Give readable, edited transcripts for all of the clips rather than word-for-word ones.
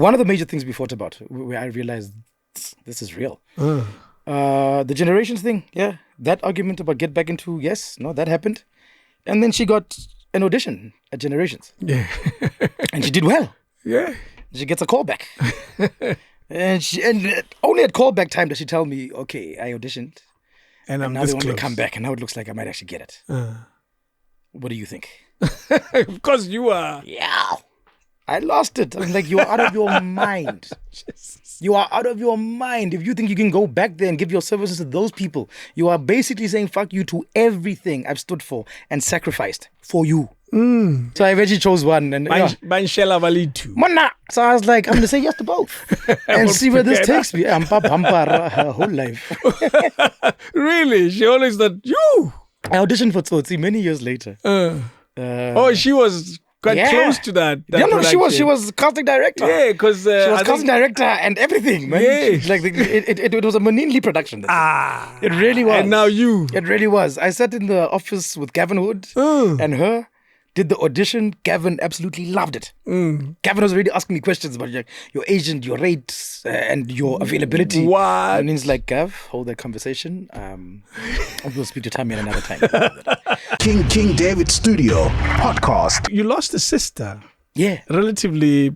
One of the major things we thought about, where I realized this is real. The generations thing, yeah. That argument about get back into, yes, no, that happened. And then she got an audition at Generations. Yeah. And she did well. Yeah. She gets a call back. and only at callback time does she tell me, okay, I auditioned. And I'm now this they want me close. to come back, and now it looks like I might actually get it. What do you think? Of course you are. Yeah. I lost it. I was like, you are out of your mind. You are out of your mind. If you think you can go back there and give your services to those people, you are basically saying fuck you to everything I've stood for and sacrificed for you. So I eventually chose one. And Mona. So I was like, I'm going to say yes to both and see where this takes me. Her whole life. Really? She always thought, you? I auditioned for TSOTSI many years later. She was quite close to that. She was casting director. Yeah, because she was casting director and everything, man. Yeah. Like it was a Manini production. It really was. And now you. It really was. I sat in the office with Gavin Wood and her. Did the audition. Gavin absolutely loved it. Gavin was already asking me questions about your agent, your rates, and your availability. What? And he's like, Gav, hold that conversation. We'll speak to Thami at another time. King David Studio podcast. You lost a sister. Yeah. Relatively,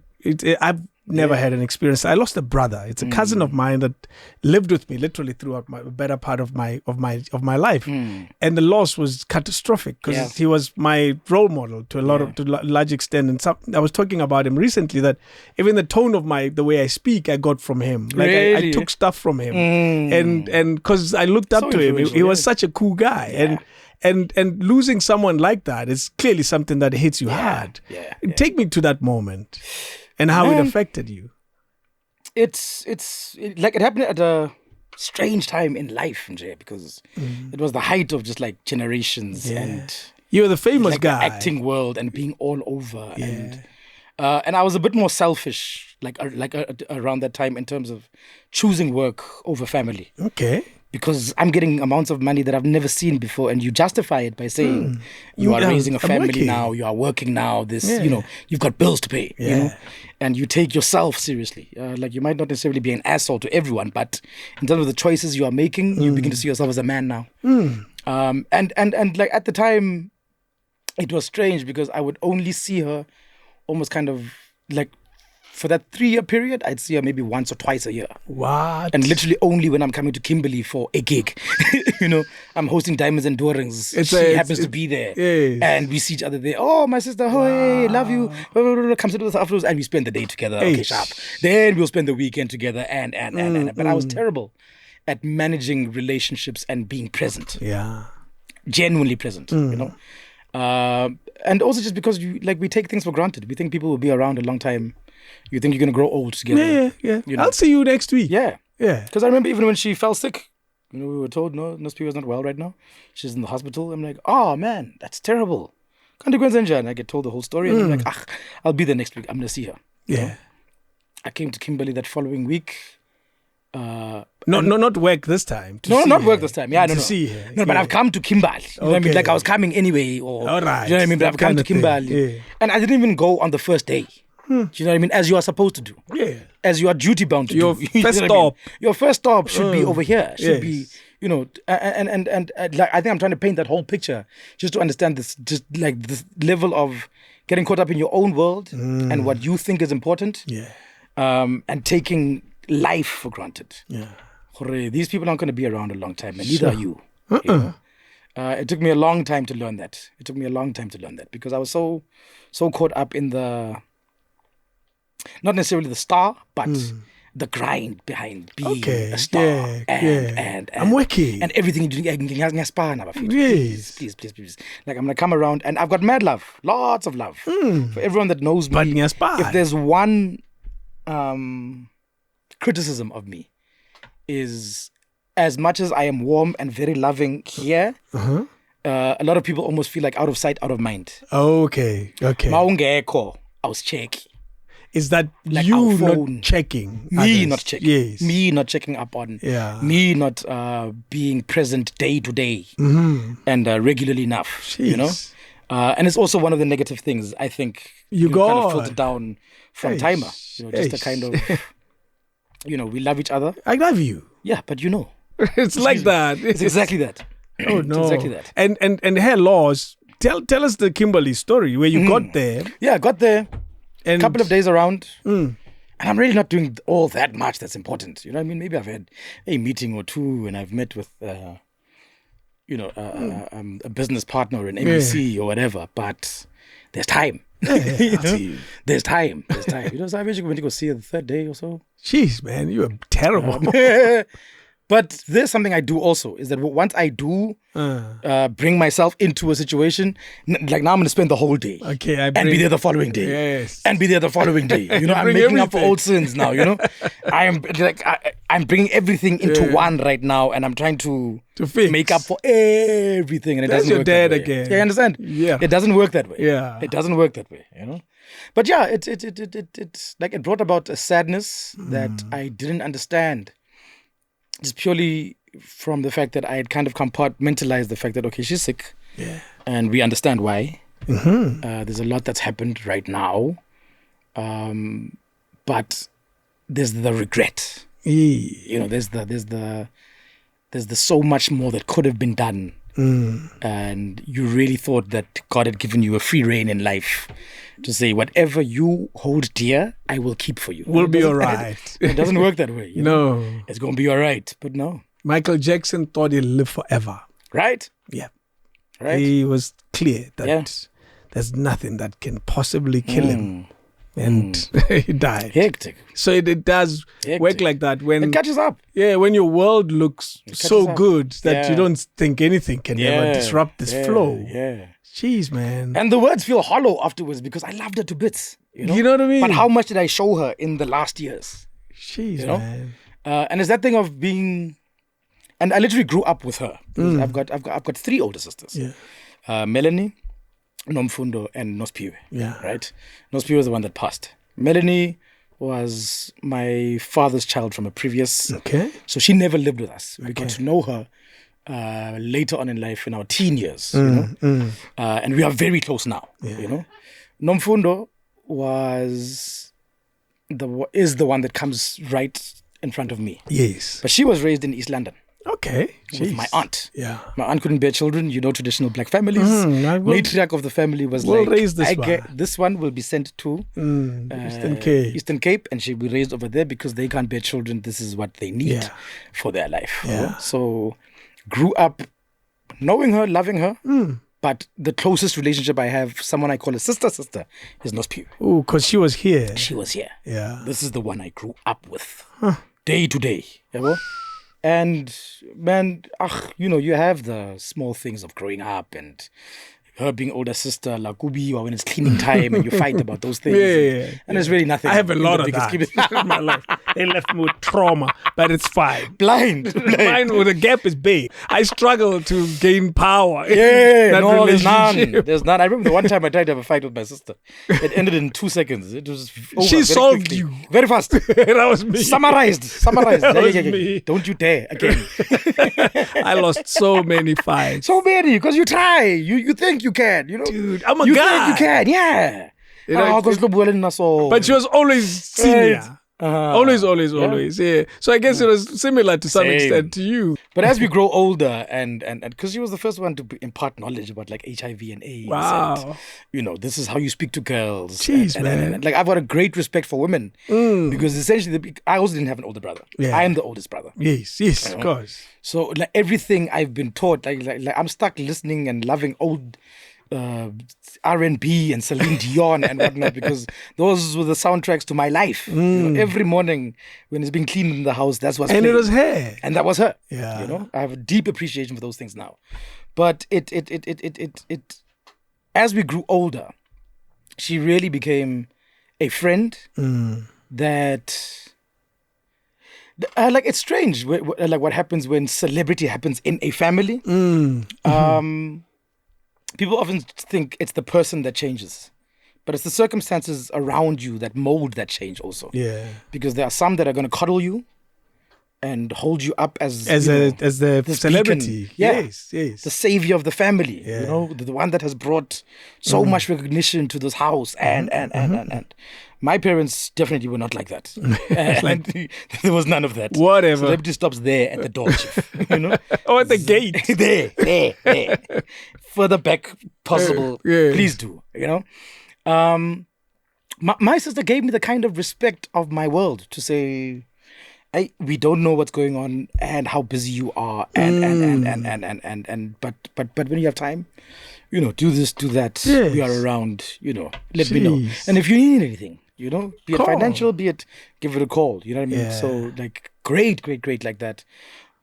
I've never had an experience. I lost a brother. It's a cousin of mine that lived with me literally throughout my better part of my life, and the loss was catastrophic because he was my role model to a large extent. And I was talking about him recently that even the tone of the way I speak, I got from him. Like I took stuff from him, and because I looked up to him, he was such a cool guy, and losing someone like that is clearly something that hits you hard. Take me to that moment. And how it affected you? It's like it happened at a strange time in life, Nje, because it was the height of just like Generations and you were the famous like guy, the acting world and being all over, and I was a bit more selfish, around that time in terms of choosing work over family. Okay. Because I'm getting amounts of money that I've never seen before, and you justify it by saying you are raising a family now, you are working now. You've got bills to pay, and you take yourself seriously. Like you might not necessarily be an asshole to everyone, but in terms of the choices you are making, you begin to see yourself as a man now. And like at the time, it was strange because I would only see her almost kind of like. For that 3-year period, I'd see her maybe once or twice a year. What? And literally only when I'm coming to Kimberley for a gig. I'm hosting Diamonds and Doorings. She happens to be there. Yes. And we see each other there. Oh, my sister, hey, love you. Comes to us afterwards and we spend the day together. Okay, sharp. Then we'll spend the weekend together and. But I was terrible at managing relationships and being present. Yeah. Genuinely present, and also just because we take things for granted. We think people will be around a long time. You think you're going to grow old together. Yeah. I'll see you next week. Yeah. Because I remember even when she fell sick, we were told, no, Nospiwa's not well right now. She's in the hospital. I'm like, oh, man, that's terrible. And I get told the whole story. And I'm like, I'll be there next week. I'm going to see her. Yeah. I came to Kimberley that following week. Not work this time. Not work this time. Yeah, I don't know. See her. No, but I've come to Kimberley. You know what I mean? Like I was coming anyway. All right. You know what I mean? But I've come to Kimberley. And I didn't even go on the first day. Do you know what I mean? As you are supposed to do. Yeah. As you are duty bound to your do. First stop. Your first stop should be over here. Should be, and like I think I'm trying to paint that whole picture just to understand this, just like this level of getting caught up in your own world and what you think is important. Yeah. And taking life for granted. Yeah. These people aren't going to be around a long time, and neither are you. You know? It took me a long time to learn that. Because I was so caught up in the, not necessarily the star, but the grind behind being a star. And I'm working. And everything you do. Yes. Please. Like I'm going to come around, and I've got mad love, lots of love for everyone that knows me. If there's one criticism of me, is as much as I am warm and very loving here, a lot of people almost feel like out of sight, out of mind. Okay. Maungeko, I was checking. Is that like you not checking? Me not checking. Yes. Me not checking up on. Yeah. Me not being present day to day and regularly enough. Jeez. And it's also one of the negative things I think You kind of got filtered down from Eish. timer. Just a Eish. kind of, we love each other. I love you. Yeah, but It's like that. It's exactly that. Oh no. It's exactly that. And her laws. Tell us the Kimberly story where you got there. Yeah, I got there. And A couple of days around. And I'm really not doing all that much that's important. You know what I mean? Maybe I've had a meeting or two and I've met with, a business partner or an MEC or whatever. But there's time. There's time. So I eventually went to go see her the third day or so. Jeez, man, you are terrible. But there's something I do also, is that once I do bring myself into a situation, like now I'm going to spend the whole day. Okay, and be there the following day. Yes. And be there the following day. I'm bring making up for everything. old sins now, I'm bringing everything into one right now, and I'm trying to fix. make up for everything, and it That's doesn't your work dad that way. again. Yeah, you understand? Yeah. It doesn't work that way. Yeah. It doesn't work that way, But yeah, it brought about a sadness that I didn't understand. Just purely from the fact that I had kind of compartmentalized the fact that, okay, she's sick. Yeah. And we understand why. There's a lot that's happened right now. But there's the regret. There's the so much more that could have been done. And you really thought that God had given you a free reign in life to say, whatever you hold dear, I will keep for you. We'll be all right. It doesn't work that way. No. It's going to be all right. But no. Michael Jackson thought he'd live forever. Right? Yeah. Right? He was clear that there's nothing that can possibly kill him. And he died. Hectic. So it does work like that. When it catches up. Yeah, when your world looks so up. good that you don't think anything can ever disrupt this flow. Yeah. Jeez, man. And the words feel hollow afterwards because I loved her to bits. You know what I mean? But how much did I show her in the last years? Jeez, man. And it's that thing of being... And I literally grew up with her. I've got 3 older sisters. Yeah. Melanie, Nomfundo, and Nospiwe. Yeah. Right? Nospiwe was the one that passed. Melanie was my father's child from a previous... Okay. So she never lived with us. We got to know her later on in life, in our teen years. And we are very close now. Nomfundo is the one that comes right in front of me. Yes. But she was raised in East London. Okay. With my aunt. Yeah. My aunt couldn't bear children. Traditional black families. Matriarch of the family was we'll raise this one. This one will be sent to Eastern Cape, and she'll be raised over there because they can't bear children. This is what they need for their life. Yeah. So grew up knowing her, loving her. But the closest relationship I have, someone I call a sister, is Nospiwe. Oh, because she was here. She was here. Yeah. This is the one I grew up with. Day to day. And man, you have the small things of growing up and her being older sister, like Ubiwa, when it's cleaning time and you fight about those things. And it's really nothing. I have a lot of that in my life. They left me with trauma, but it's fine. Blind. Mine, the gap is big. I struggle to gain power. There's none. I remember the one time I tried to have a fight with my sister. It ended in 2 seconds. It was over she solved quickly. you. Very fast. That was me. Summarized. That was me. Don't you dare again. I lost so many fights. So many, because you try. You think you can, Dude, I'm a you guy. think you can, yeah. But she was always senior. Always. Yeah. So I guess it was similar to some extent to you. But as we grow older, and because she was the first one to impart knowledge about like HIV and AIDS. Wow. And, this is how you speak to girls. Jeez, man. And I've got a great respect for women because essentially I also didn't have an older brother. Yeah. I am the oldest brother. Yes, of course. So like everything I've been taught, like I'm stuck listening and loving old R&B and Celine Dion and whatnot because those were the soundtracks to my life. Every morning when it's being cleaned in the house, that's what's playing. And it was her. And that was her. Yeah. I have a deep appreciation for those things now. But it as we grew older, she really became a friend that it's strange like what happens when celebrity happens in a family. People often think it's the person that changes, but it's the circumstances around you that mold that change also. Yeah. Because there are some that are going to cuddle you and hold you up as the celebrity. Beacon. Yeah. Yes. The savior of the family. Yeah. You know, the one that has brought so much recognition to this house. And my parents definitely were not like that. And there was none of that. Whatever. Celebrity stops there at the door, chief, you know? Or at the gate. there. Further back possible. Please do, you know? My sister gave me the kind of respect of my world to say, we don't know what's going on and how busy you are but when you have time, you know, do this, do that. Yes. We are around, you know, let me know. And if you need anything, you know, be it financial, be it, give it a call. You know what I mean? Yeah. So like great like that.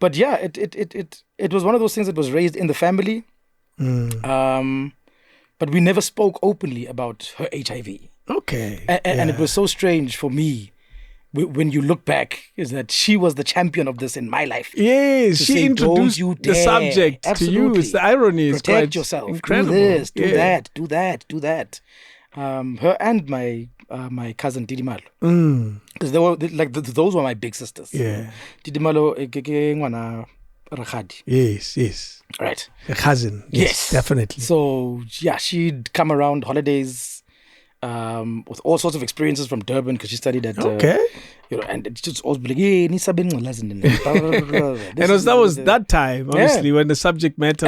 But yeah, it was one of those things that was raised in the family. But we never spoke openly about her HIV. Okay. And it was so strange for me when you look back, is that she was the champion of this in my life. Yes, she introduced the subject to you. It's the irony. Is protect yourself. Incredible. Do this, do that. Her and my cousin Didimalo. Because they were those were my big sisters. Yeah. Didimalo ngwana Rakhadi. Yes. Right. A cousin. Yes, definitely. So yeah, she'd come around holidays. With all sorts of experiences from Durban because she studied at you know, and it's just always like, hey, and that was that time, obviously, when the subject matter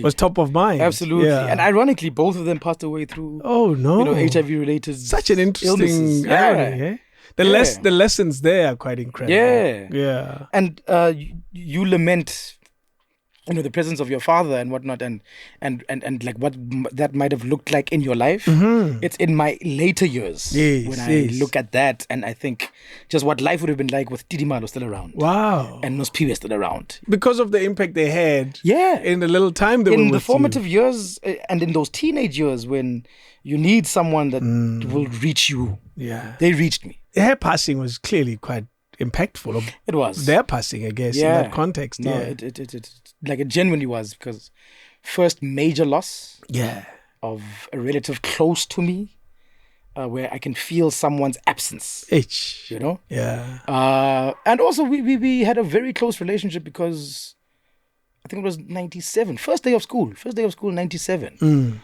was top of mind. Absolutely. And ironically, both of them passed away through you know, HIV related such an interesting irony, The lessons there are quite incredible. Yeah. And you lament, you know, the presence of your father and whatnot, and like what that might have looked like in your life. It's in my later years when I look at that, and I think just what life would have been like with Didimalo still around. Wow. And Nospiwe still around. Because of the impact they had in the little time they were with you. In the formative years and in those teenage years when you need someone that will reach you. Yeah. They reached me. Her passing was clearly quite impactful. It was. Their passing, I guess, in that context. No, it genuinely was, because first major loss of a relative close to me, where I can feel someone's absence. You know? Yeah. And also we had a very close relationship because I think it was 97. First day of school, 97.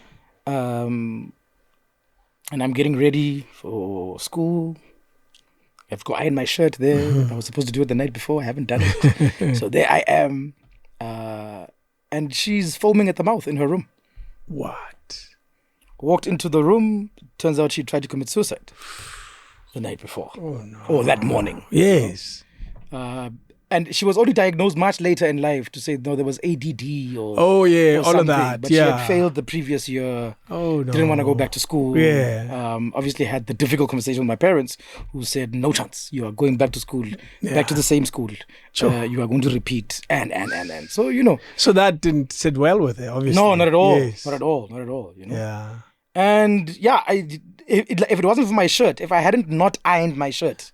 And I'm getting ready for school. I have to go iron my shirt there. I was supposed to do it the night before. I haven't done it. So there I am. And she's foaming at the mouth in her room. What? Walked into the room. Turns out she tried to commit suicide the night before. Oh, no. Or that morning. Yes. And she was only diagnosed much later in life to say, no, there was ADD or all something. of that. But she had failed the previous year. Oh, no. Didn't want to go back to school. Yeah. Obviously had the difficult conversation with my parents who said, no chance. You are going back to school, back to the same school. Sure. You are going to repeat and. So, you know. So that didn't sit well with her, obviously. No, not at all. Yes. Not at all, you know. Yeah. And yeah, if it wasn't for my shirt, if I hadn't not ironed my shirt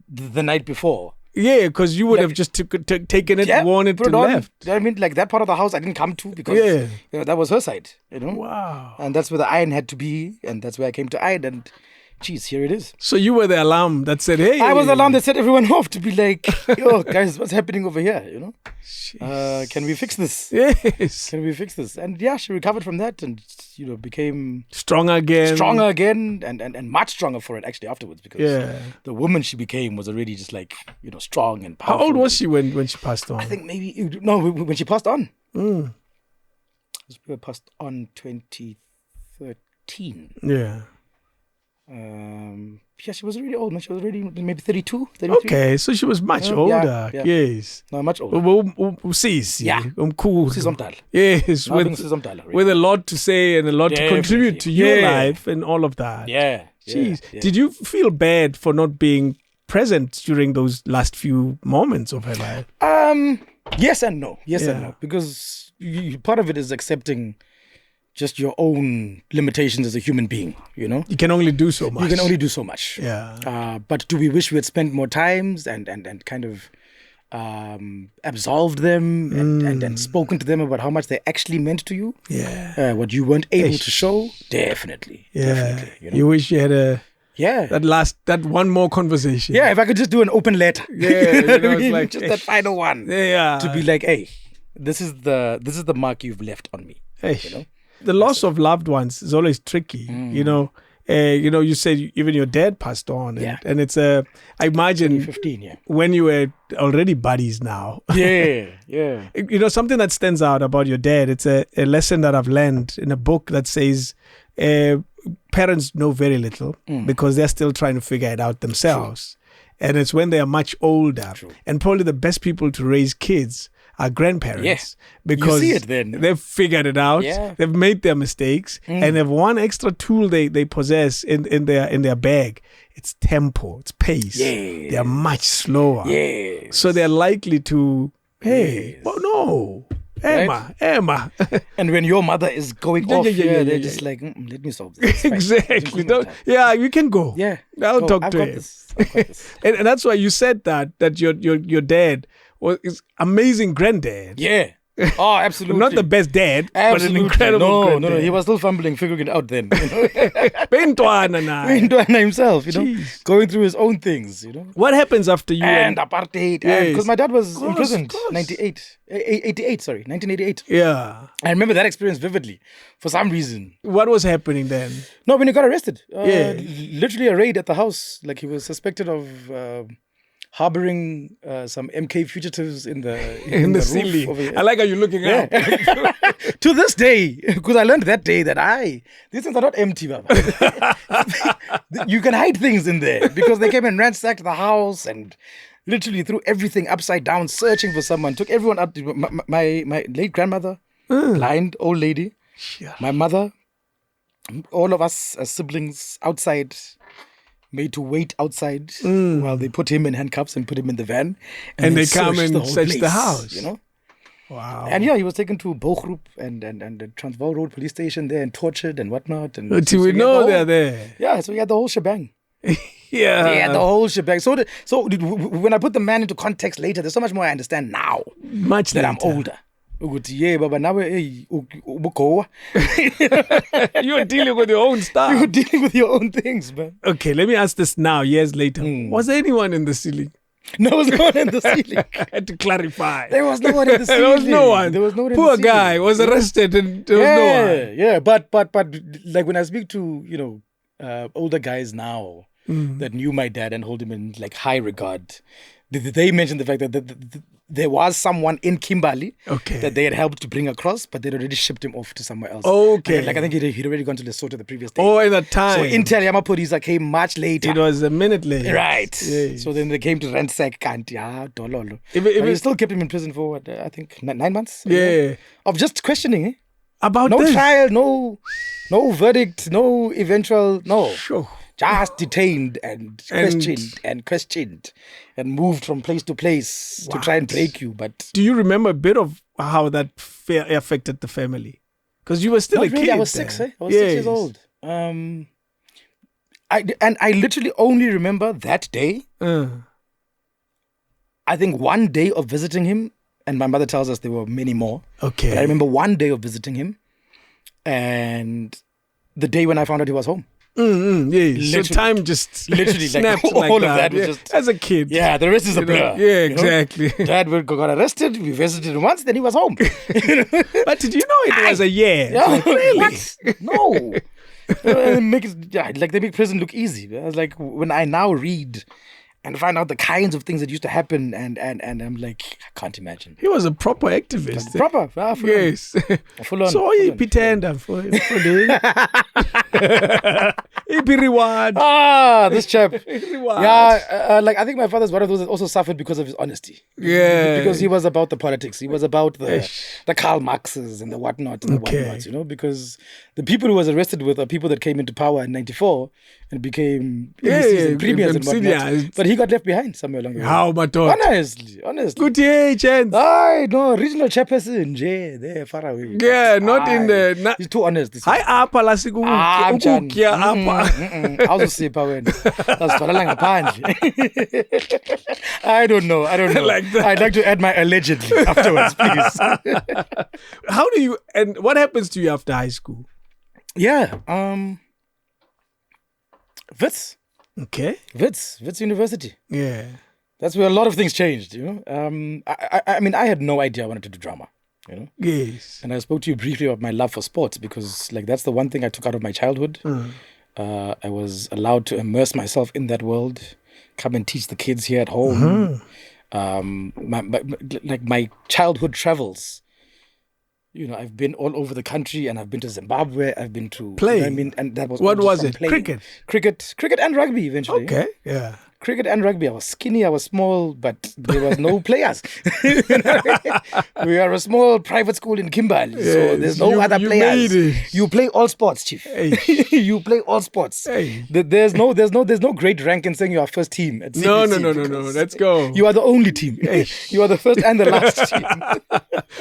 the night before. Yeah, because you would have just taken it, worn it, and left. I mean, like that part of the house I didn't come to because you know, that was her side, you know. Wow. And that's where the iron had to be, and that's where I came to iron, and geez, here it is. So you were the alarm that said, hey. I was the alarm that set everyone off to be like, yo, guys, what's happening over here, you know? Can we fix this? Yes. Can we fix this? And yeah, she recovered from that and, you know, became stronger again and much stronger for it actually afterwards, because the woman she became was already just like, you know, strong and powerful. How old was she when she passed on? I think when she passed on. She passed on 2013. Yeah. She was really old. She was already maybe 32, 33. Okay, so she was much older. Yeah. Yes. No, much older. Cool. Yes. With a lot to say and a lot to contribute to your life and all of that. Yeah. Jeez. Yeah. Did you feel bad for not being present during those last few moments of her life? Yes and no. And no. Because part of it is accepting just your own limitations as a human being, you know? You can only do so much. Yeah. But do we wish we had spent more times and kind of absolved them and spoken to them about how much they actually meant to you? Yeah. What you weren't able to show? Definitely. Yeah. Definitely. You know? You wish you had that one more conversation. Yeah, if I could just do an open letter. Yeah, you know, it's like just that final one. Yeah. To be like, hey, this is the mark you've left on me. Hey. You know? The loss of loved ones is always tricky, you know. You said even your dad passed on, and it's I imagine 2015, when you were already buddies now. Yeah. You know, something that stands out about your dad, it's a lesson that I've learned in a book that says parents know very little because they're still trying to figure it out themselves. True. And it's when they are much older, and probably the best people to raise kids are grandparents, because you see it then. They've figured it out, they've made their mistakes, and have one extra tool they possess in their bag. It's tempo, it's pace. They are much slower, so they're likely to no, Emma. And when your mother is going off here, they're just like, let me solve this. Exactly. You can go. Yeah, I'll talk to him. I've got this. And that's why you said that your dad was amazing granddad. Yeah. Oh, absolutely. Not the best dad, absolutely. but an incredible granddad. No. He was still fumbling, figuring it out then. Bentwana himself, going through his own things, What happens after you? And apartheid. Because my dad was imprisoned 1988. Yeah. I remember that experience vividly for some reason. What was happening then? No, when he got arrested. Literally a raid at the house. Like he was suspected of harboring some MK fugitives in the ceiling. I like how you're looking at it. To this day, because I learned that day that these things are not empty, Baba. You can hide things in there, because they came and ransacked the house and literally threw everything upside down, searching for someone. Took everyone out. My late grandmother, blind old lady, my mother, all of us as siblings outside, made to wait outside while they put him in handcuffs and put him in the van. And they come and search the house. Wow. And he was taken to Bochroep and the Transvaal Road police station there and tortured and whatnot. And Until we know they're there. Yeah, so we had the whole shebang. Yeah, the whole shebang. So when I put the man into context later, there's so much more I understand now. Much that later. I'm older. Baba, now you're dealing with your own stuff. You're dealing with your own things, man. Okay, let me ask this now, years later. Was there anyone in the ceiling? No, there was no one in the ceiling. I had to clarify. There was no one in the ceiling. There was no one. Poor guy was arrested and there was no one. Yeah, but like when I speak to, older guys now that knew my dad and hold him in like high regard, they mentioned the fact that there was someone in Kimberley that they had helped to bring across, but they'd already shipped him off to somewhere else. Okay. Like I think he'd already gone to Lesotho the previous day. Oh, at that time. So Intel Yamapurisa came much later. It was a minute later. Right. Yes. So then they came to ransack Kanti. Dololo. They still kept him in prison for what, I think 9 months? Yeah. Of just questioning, About no this? trial, no verdict, no eventual, no. Sure. Just detained and questioned and moved from place to place to try and break you. But do you remember a bit of how that affected the family? Because you were still a kid. I was 6. I was 6 years old. I literally only remember that day. I think one day of visiting him, and my mother tells us there were many more. Okay. But I remember one day of visiting him, and the day when I found out he was home. So time just literally snapped like all of that was yeah. just As a kid. Yeah, the rest is a blur. Yeah, exactly. Dad got arrested. We visited him once, then he was home. But did you know it was a year? Yeah, like, really? What? No. They make prison look easy. I was like, when I now read and find out the kinds of things that used to happen, and I'm like, I can't imagine. He was a proper activist. Proper. Yes. Full on. So he pretended for this. He be reward. This chap. Reward. Yeah, I think my father's one of those that also suffered because of his honesty. Yeah. Because he was about the politics. He was about the Karl Marxes and the whatnot and the whatnots, because the people who was arrested with are people that came into power in 94 and became MCs and premiers and whatnot. But he got left behind somewhere along the way. How, my dog? Honestly. Good day, chance. No, regional chairperson, they're far away. Yeah, not in the... He's too honest. Hi, apa lasiku. Ukukia apa. Awuzusipha wena. Asivalela ngaphandle. I don't know. Like that. I'd like to add my allegedly afterwards, please. How do you... And what happens to you after high school? Yeah. Wits. Okay. Wits University. Yeah. That's where a lot of things changed, I mean, I had no idea I wanted to do drama, Yes. And I spoke to you briefly about my love for sports because, like, that's the one thing I took out of my childhood. I was allowed to immerse myself in that world, come and teach the kids here at home. My childhood travels. I've been all over the country, and I've been to Zimbabwe. I've been to play. And that was what all was just it? Playing. Cricket, cricket, and rugby eventually. Okay, yeah. Cricket and rugby. I was skinny, I was small, but there was no players. We are a small private school in Kimberley, so there's no other players. You play all sports, Chief. Hey. You play all sports. Hey. There's no great rank in saying you are first team at CBC. No. Let's go. You are the only team. Hey. You are the first and the last team.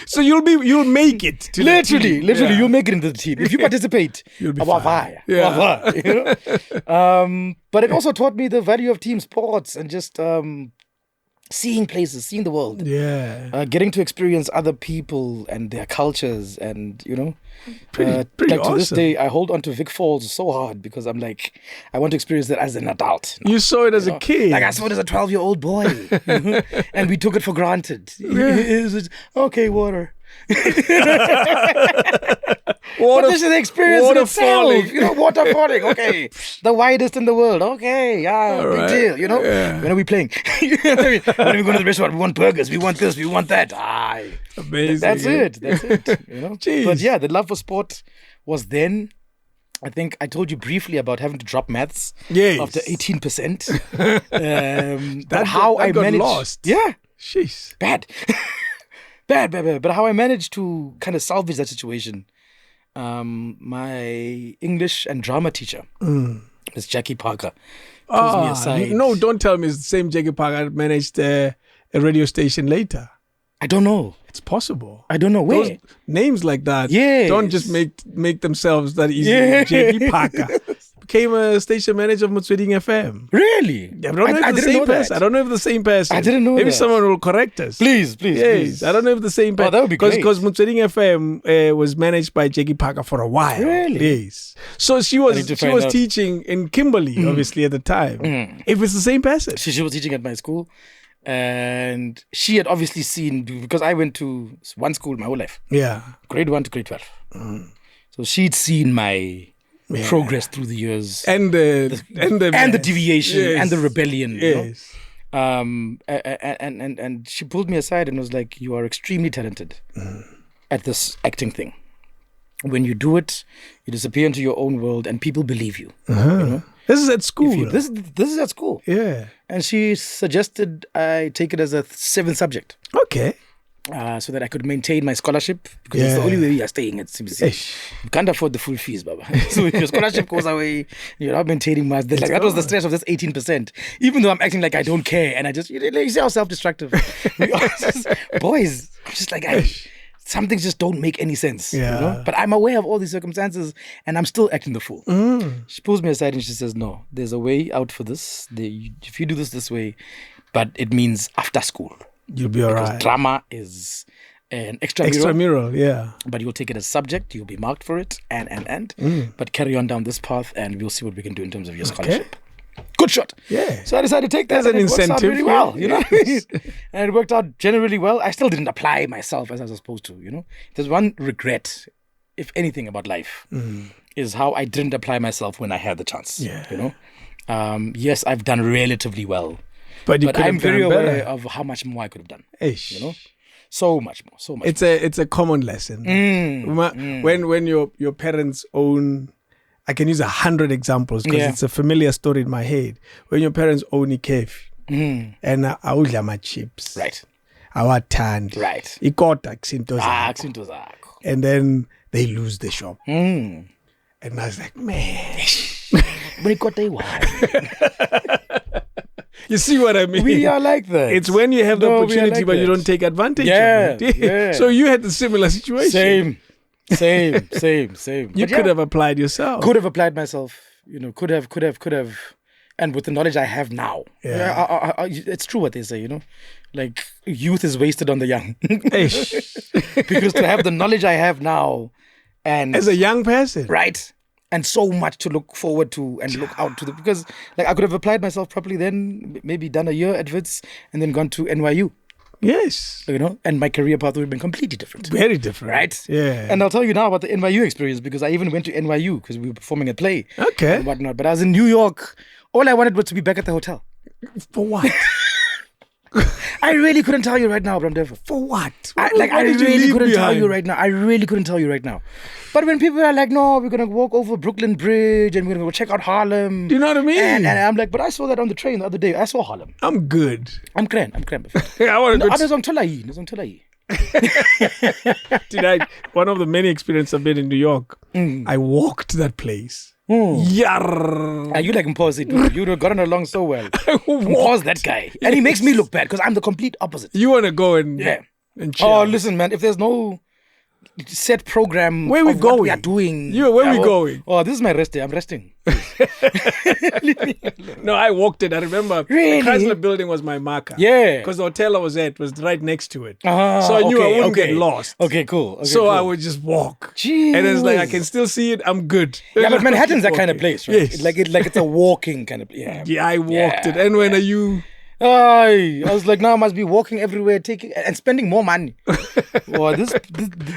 So you'll make it. To literally, yeah. you'll make it into the team if you participate. You'll be fine. Yeah. But it also taught me the value of team sports and just seeing places, seeing the world. Yeah. Getting to experience other people and their cultures and, Pretty like awesome. To this day, I hold on to Vic Falls so hard because I'm like, I want to experience that as an adult. You saw it as a kid. Like I saw it as a 12-year-old boy. And we took it for granted. Yeah. Okay, water. But this is the experience in itself. Water falling. Okay, the widest in the world. Okay, yeah, big deal. Yeah. When are we playing? When are we going to the restaurant? We want burgers. We want this. We want that. Amazing. That's it. Jeez. But yeah, the love for sport was then. I think I told you briefly about having to drop maths after 18%. But how I got managed. Lost. Yeah. Jeez. Bad. Bad. But how I managed to kind of salvage that situation. My English and drama teacher, Miss Jackie Parker, pulls me aside. No, don't tell me it's the same Jackie Parker that managed a radio station later. I don't know. It's possible. I don't know where. Those names like that don't just make themselves that easy. Yeah. Jackie Parker became a station manager of Motsweding FM. Really? I don't know if the same person. I don't know if the same person. I didn't know Maybe that. someone will correct us. Please. Yes, I don't know if the same person. Oh, that would be great. Because Motsweding FM was managed by Jackie Parker for a while. Really? Yes. So she was teaching in Kimberley, obviously, at the time. If it's the same person. She was teaching at my school. And she had obviously seen, because I went to one school my whole life. Yeah. Grade 1 to grade 12. So she'd seen my progress through the years. And the deviation and the rebellion. Yes. And she pulled me aside and was like, you are extremely talented at this acting thing. When you do it, you disappear into your own world and people believe you. This is at school. This is at school. Yeah. And she suggested I take it as a 7th subject. Okay. So that I could maintain my scholarship, because it's the only way we are staying at CBC. You can't afford the full fees, Baba. So if your scholarship goes away, you're not maintaining much. That was the stress of this 18%. Even though I'm acting like I don't care, and I just, you see how self-destructive. Boys, I'm just like, some things just don't make any sense. Yeah. But I'm aware of all these circumstances, and I'm still acting the fool. She pulls me aside and she says, no, there's a way out for this. If you do this way, but it means after school. You'll be all right. Drama is an extramural. Extramural, yeah. But you'll take it as subject. You'll be marked for it, and. But carry on down this path, and we'll see what we can do in terms of your scholarship. Good shot. Yeah. So I decided to take that. As an incentive. Worked out really well, you know what I mean? And it worked out generally well. I still didn't apply myself as I was supposed to, There's one regret, if anything, about life, is how I didn't apply myself when I had the chance. Yeah. Yes, I've done relatively well. But I'm very aware of how much more I could have done. So much more. It's a common lesson. When your parents own, I can use 100 examples because it's a familiar story in my head. When your parents own a cave and awudla chips, right? Awathandi, right? Ikota kusinto zakho. And then they lose the shop. And I was like, man. You see what I mean? We are like that. It's when you have the opportunity, but you don't take advantage of it. Yeah. So you had the similar situation. Same. You could have applied yourself. Could have applied myself. Could have. And with the knowledge I have now, it's true what they say. Like youth is wasted on the young. Because to have the knowledge I have now, and as a young person, right, and so much to look forward to and look out to. Because like I could have applied myself properly then, maybe done a year at Wits and then gone to NYU. Yes. And my career path would have been completely different. Very different. Right? Yeah. And I'll tell you now about the NYU experience because I even went to NYU because we were performing a play. Okay. And whatnot. But I was in New York. All I wanted was to be back at the hotel. For what? I really couldn't tell you right now, Bramdev. For what? I really couldn't tell you right now. I really couldn't tell you right now. But when people are like, no, we're going to walk over Brooklyn Bridge and we're going to go check out Harlem. Do you know what I mean? And I'm like, but I saw that on the train the other day. I saw Harlem. I'm good. I'm grand. I want to go. One of the many experiences I've been in New York, I walked that place. Yarr. You like Mposi, dude. You would have gotten along so well. Mposi, that guy. And he makes me look bad because I'm the complete opposite. You want to go and chill. Oh, listen, man. If there's no set program where we going? What we are doing. Where we going? Oh, this is my rest day. I'm resting. No, I walked it. I remember Really? the Chrysler building was my marker. Yeah. Because the hotel I was at was right next to it. So I knew I wouldn't get lost. Okay, cool. Okay, so cool. I would just walk. Jeez. And it's like I can still see it. I'm good. Yeah, but Manhattan's that kind of place, right? Yes. Like it's a walking kind of Yeah, I walked it. And when are you? I was like, now I must be walking everywhere, taking and spending more money. Oh,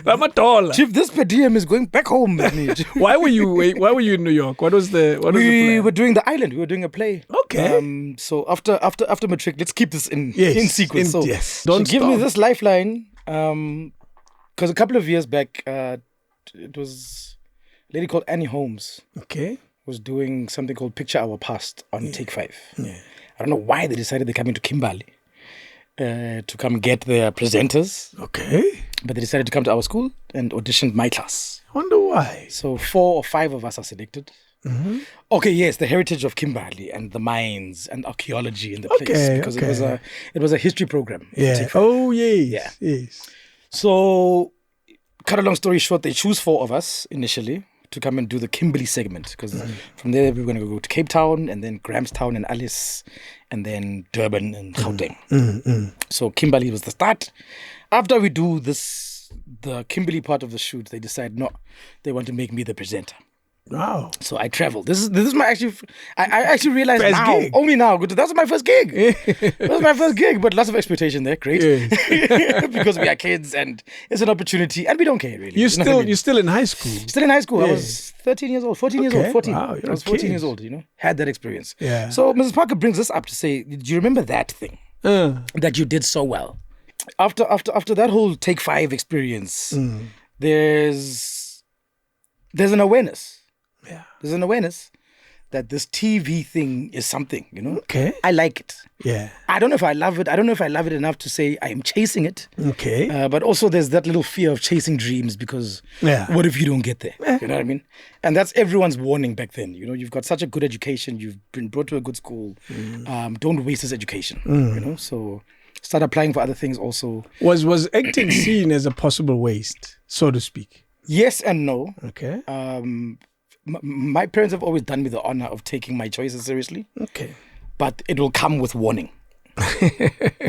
I'm a dollar. Chief, this per diem is going back home with me. Why were you in New York? What was the plan? We were doing the island. We were doing a play. Okay. So after matric, let's keep this in sequence. Don't give me this lifeline. Because a couple of years back, it was a lady called Annie Holmes. Okay. Was doing something called Picture Our Past on Take 5. Yeah. I don't know why they decided they're coming to Kimberley to come get their presenters. Okay. But they decided to come to our school and auditioned my class. I wonder why. So 4 or 5 of us are selected. Mm-hmm. Okay, yes, the heritage of Kimberley and the mines and archaeology in the place. Because it was a history program. Yeah. Oh, yes. Yeah. Yes. So, cut a long story short, they choose 4 of us initially to come and do the Kimberley segment because from there we were going to go to Cape Town and then Grahamstown and Alice and then Durban and Gauteng. So Kimberley was the start. After we do the Kimberley part of the shoot, they decide they want to make me the presenter. Wow. So I traveled. This is my I actually realized first now, gig. only now. That was my first gig. That was my first gig, but lots of expectation there. Great. Yes. Because we are kids and it's an opportunity and we don't care really. You're still in high school. Still in high school. Yeah. I was 13 years old, 14 years old, 14. Wow, I was 14 years old, had that experience. Yeah. So Mrs. Parker brings us up to say, do you remember that thing that you did so well? After that whole Take 5 experience, there's an awareness. Yeah. There's an awareness that this TV thing is something, Okay. I like it. Yeah. I don't know if I love it. I don't know if I love it enough to say I am chasing it. Okay. But also there's that little fear of chasing dreams because what if you don't get there? You know what I mean? And that's everyone's warning back then. You've got such a good education. You've been brought to a good school. Don't waste this education. So start applying for other things also. Was acting seen as a possible waste, so to speak? Yes and no. Okay. My parents have always done me the honor of taking my choices seriously. Okay. But it will come with warning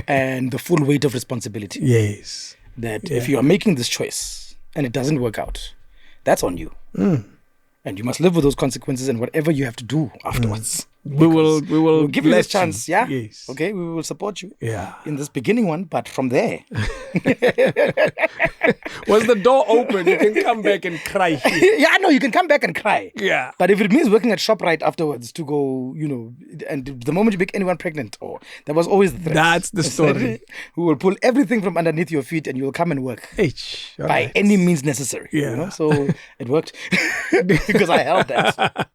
and the full weight of responsibility. Yes. That if you are making this choice and it doesn't work out, that's on you. And you must live with those consequences and whatever you have to do afterwards. We will give you this chance, yeah? Yes. Okay, we will support you in this beginning one, but from there. Was the door open? You can come back and cry here. Yeah, no, you can come back and cry. Yeah. But if it means working at ShopRite afterwards to go, and the moment you make anyone pregnant, that was always the threat. That's the story. We will pull everything from underneath your feet and you will come and work. By any means necessary. Yeah. So it worked. Because I held that.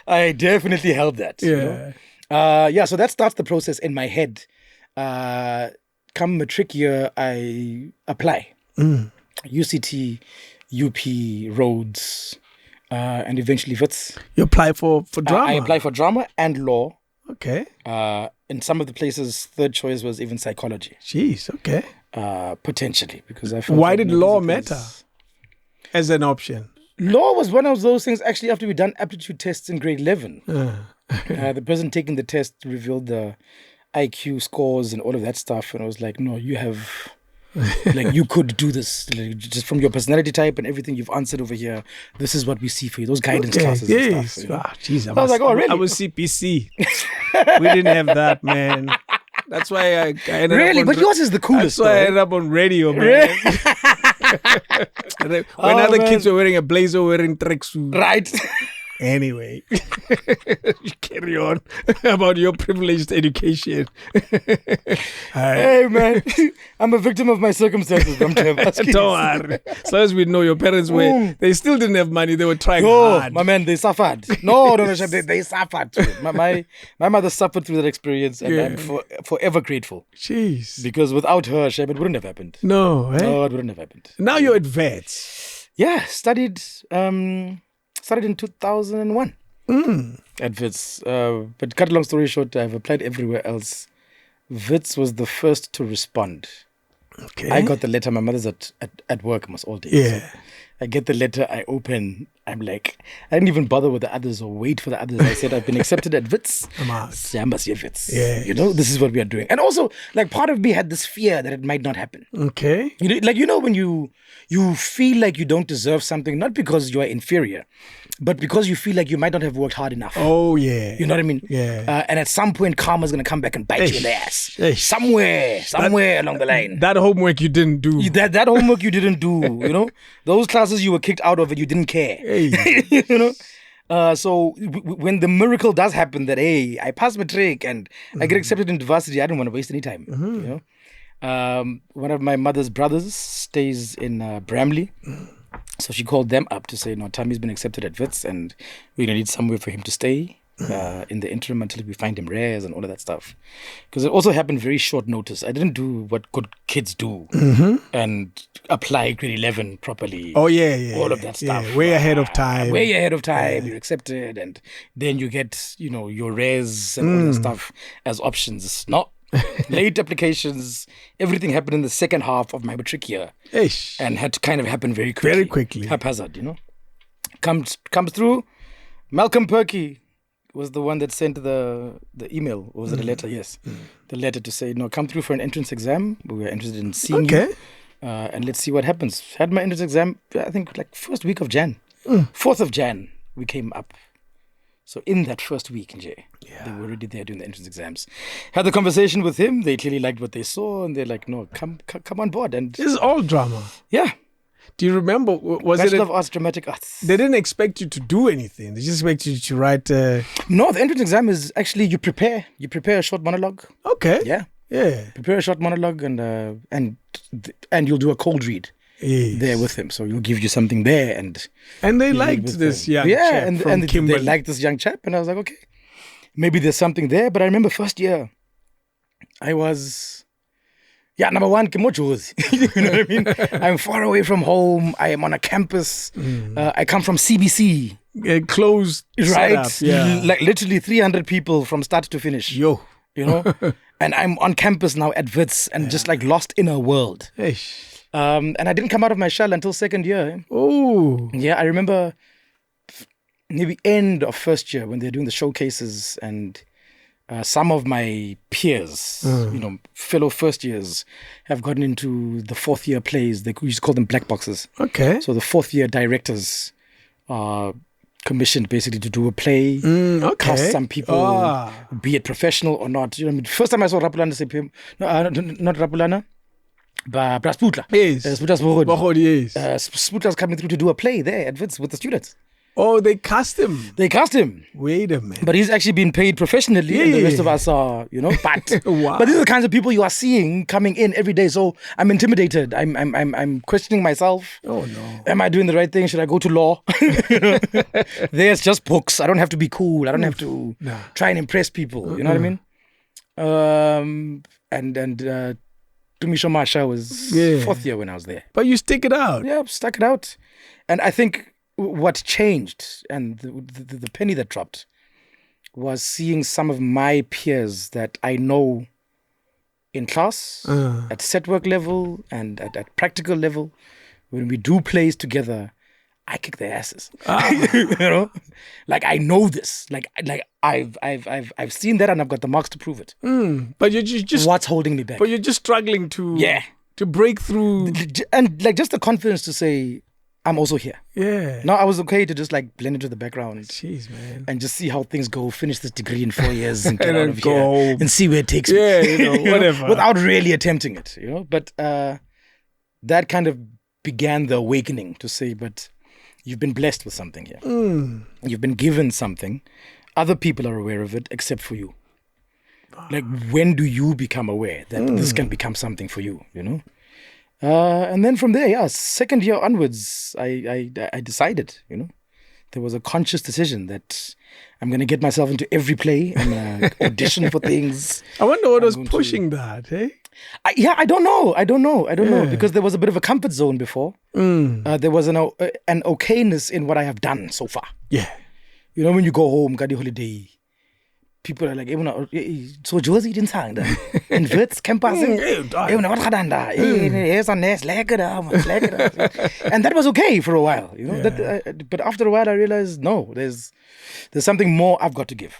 I definitely held that. Yeah. So that starts the process in my head. Come matric year, I apply. UCT, UP, Rhodes, and eventually Wits. You apply for drama? I apply for drama and law. Okay. In some of the places, third choice was even psychology. Jeez, okay. Potentially, because I felt Why like did law matter as an option? Law was one of those things, actually, after we'd done aptitude tests in grade 11. The person taking the test revealed the IQ scores and all of that stuff. And I was like, no, you have Like, you could do this. Like, just from your personality type and everything you've answered over here, this is what we see for you. Those guidance classes and stuff. You know? Geez, I was like, oh, really? I was CPC. We didn't have that, man. That's why I ended really? up on But yours is the coolest. That's why I ended up on radio, man. When other kids were wearing a blazer, wearing tracksuit. Right. Anyway, you carry on about your privileged education. Hey, man, I'm a victim of my circumstances. Don't worry. As long as we know your parents were, they still didn't have money. They were trying hard. My man, they suffered. No, they suffered. My mother suffered through that experience, and I'm forever grateful. Jeez. Because without her, it wouldn't have happened. No, No, it wouldn't have happened. Now you're at Vets. Yeah, started in 2001 at Wits. But cut a long story short, I've applied everywhere else. Wits was the first to respond. Okay. I got the letter. My mother's at work almost all day. Yeah. So I get the letter. I open. I'm like, I didn't even bother with the others or wait for the others. I said, I've been accepted at Wits. I must see Wits. Yeah. You know, this is what we are doing. And also, like, part of me had this fear that it might not happen. Okay. You know, when you feel like you don't deserve something, not because you are inferior, but because you feel like you might not have worked hard enough. Oh, yeah. You know what I mean? Yeah. And at some point, karma's going to come back and bite you in the ass. Somewhere along the line. That homework you didn't do. That homework you didn't do, you know? Those classes you were kicked out of and you didn't care. Hey. You know? So when the miracle does happen that, hey, I passed matric and I get accepted into varsity, I don't want to waste any time. You know? One of my mother's brothers stays in Bramley. So she called them up to say, no, Thami's been accepted at Wits and we're going to need somewhere for him to stay in the interim until we find him res and all of that stuff. Because it also happened very short notice. I didn't do what good kids do and apply grade 11 properly. Oh, yeah. All of that stuff. Yeah, way ahead of time. Way ahead of time. You're accepted and then you get, you know, your res and all that stuff as options. Not late applications. Everything happened in the second half of my matric year. And had to kind of happen very quickly. Very quickly. Haphazard, you know. Comes through. Malcolm Perky was the one that sent the email. Or was it a letter? Yes. The letter to say, no, come through for an entrance exam. We were interested in seeing you. And let's see what happens. Had my entrance exam, I think, like first week of Jan. 4th of Jan, we came up. So in that first week, they were already there doing the entrance exams. Had the conversation with him. They clearly liked what they saw. And they're like, no, come on board. And this is all drama. Yeah. Do you remember? Was Bachelor it of Arts, Dramatic Arts. They didn't expect you to do anything. They just expect you to write. No, the entrance exam is actually you prepare a short monologue. Okay. Yeah. Yeah. Prepare a short monologue and you'll do a cold read. There with him, so he'll give you something there, and they liked this young chap and they liked this young chap, and I was like, okay, maybe there's something there. But I remember first year, I was, number one, Kimojozi. You know what I mean? I'm far away from home. I am on a campus. I come from CBC, closed, right? Setup, like literally 300 people from start to finish. You know, and I'm on campus now at Wits, and just like lost in a world. And I didn't come out of my shell until second year. Oh. Yeah, I remember maybe end of first year when they're doing the showcases and some of my peers, you know, fellow first years have gotten into the fourth year plays. They used to call them black boxes. Okay. So the fourth year directors are commissioned basically to do a play, cast some people, be it professional or not. You know, I mean, first time I saw Rapulana say, not Rapulana, but Sputla. Yes. Sputla's Bohod, yes. Sputla's coming through to do a play there at Wits with the students. Oh, they cast him. Wait a minute. But he's actually been paid professionally, and the rest of us are, you know, but wow. But these are the kinds of people you are seeing coming in every day. So I'm intimidated. I'm questioning myself. Oh no. Am I doing the right thing? Should I go to law? You know? There's just books. I don't have to be cool. I don't have to try and impress people. You know what I mean? And Tumisho Masha was fourth year when I was there. But you stick it out. Yeah, stuck it out. And I think what changed and the penny that dropped was seeing some of my peers that I know in class, at set work level and at practical level. When we do plays together, I kick their asses. You know, like I know this. Like I've seen that and I've got the marks to prove it. But you're just what's holding me back? But you're just struggling to to break through. And like just the confidence to say, I'm also here. Yeah. Now I was okay to just like blend into the background. Jeez, man. And just see how things go, finish this degree in 4 years and get And out then of go here home. and see where it takes Yeah, me. whatever. Without really attempting it, But that kind of began the awakening to say, but you've been blessed with something here. You've been given something. Other people are aware of it except for you. Like, when do you become aware that this can become something for you, And then from there, second year onwards, I decided, there was a conscious decision that I'm going to get myself into every play. I'm going to audition for things. I wonder what was pushing that, eh? I don't know. I don't know because there was a bit of a comfort zone before. There was an okayness in what I have done so far. Yeah. When you go home, got the holiday, people are like, so Josie didn't sang that. And Wits campus. And that was okay for a while, but after a while I realized, no, there's something more I've got to give.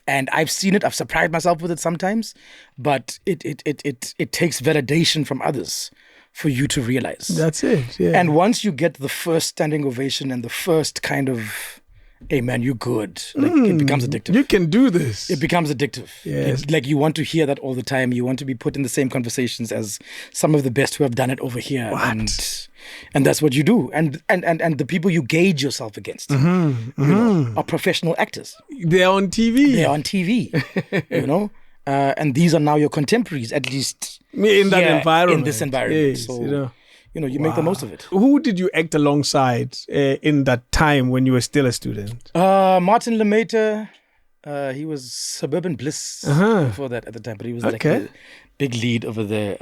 And I've seen it, I've surprised myself with it sometimes, but it takes validation from others for you to realize. That's it, yeah. And once you get the first standing ovation and the first kind of, hey man, you're good. It becomes addictive. You can do this. It becomes addictive. Yes. Like you want to hear that all the time. You want to be put in the same conversations as some of the best who have done it over here. What? And that's what you do. And the people you gauge yourself against are professional actors. They're on TV. And these are now your contemporaries, at least in that environment. In this environment. Yes, so, you make the most of it. Who did you act alongside in that time when you were still a student? Martin Lemaitre. He was Suburban Bliss before that at the time, but he was like the big lead over there.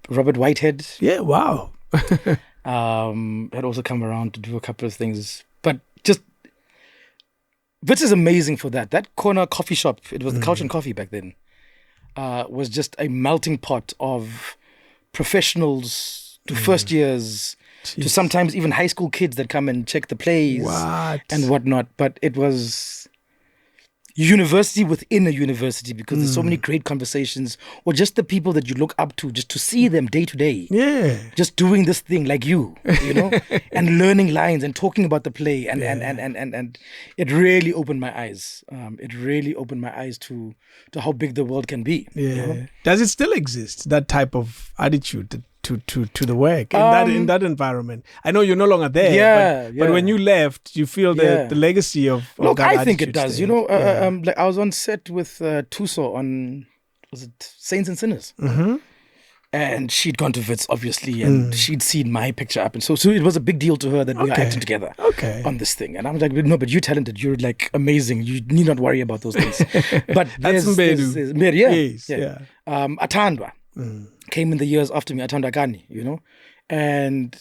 Robert Whitehead. Yeah, wow. Had also come around to do a couple of things. But just, which is amazing for that. That corner coffee shop, it was the Couch and Coffee back then, was just a melting pot of professionals to first years, to sometimes even high school kids that come and check the plays and whatnot. But it was university within a university because there's so many great conversations, or just the people that you look up to, just to see them day to day. Yeah. Just doing this thing like you know, and learning lines and talking about the play. And it really opened my eyes. It really opened my eyes to how big the world can be. Yeah. You know? Does it still exist, that type of attitude to the work in that environment? I know you're no longer there, but when you left, you feel the legacy of Look, that I think it attitude does. stayed. Like I was on set with Tuso on, was it Saints and Sinners? And she'd gone to Wits, obviously, and she'd seen my picture up, and so it was a big deal to her that we are acting together on this thing. And I was like, no, but you're talented, you're like amazing, you need not worry about those things. But that's there's Atandwa came in the years after me, Atandwa Gani, and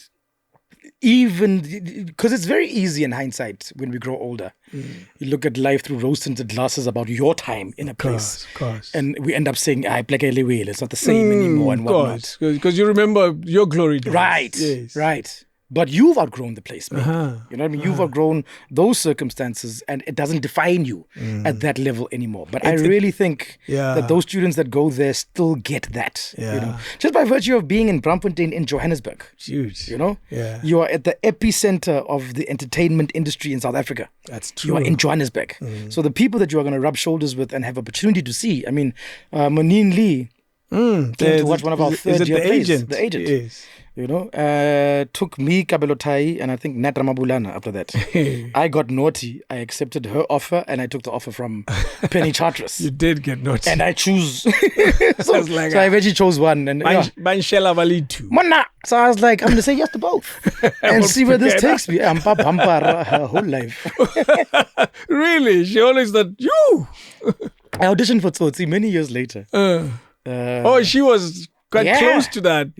even because it's very easy in hindsight when we grow older, you look at life through rose-tinted glasses about your time in a place, of course. And we end up saying, it's not the same anymore and whatnot. Because you remember your glory days. Right, yes. Right. But you've outgrown the place, maybe. You know what I mean? You've outgrown those circumstances, and it doesn't define you at that level anymore. But I really think that those students that go there still get that. Just by virtue of being in Braamfontein in Johannesburg. Huge. You are at the epicenter of the entertainment industry in South Africa. That's true. You are in Johannesburg. So the people that you are going to rub shoulders with and have opportunity to see. I mean, Monine Lee came to watch one of our third-year plays. The agent. Yes. Took me, Kabelo Tai, and I think Nat Ramabulana after that. I got naughty. I accepted her offer, and I took the offer from Penny Chartres. You did get naughty. And I choose. so I eventually chose one. And Banshela Valitu. Mona. So I was like, I'm going to say yes to both. And see where this takes me. I'm Pampara her whole life. Really? She always thought, you! I auditioned for TSOTSI many years later. She was quite close to that.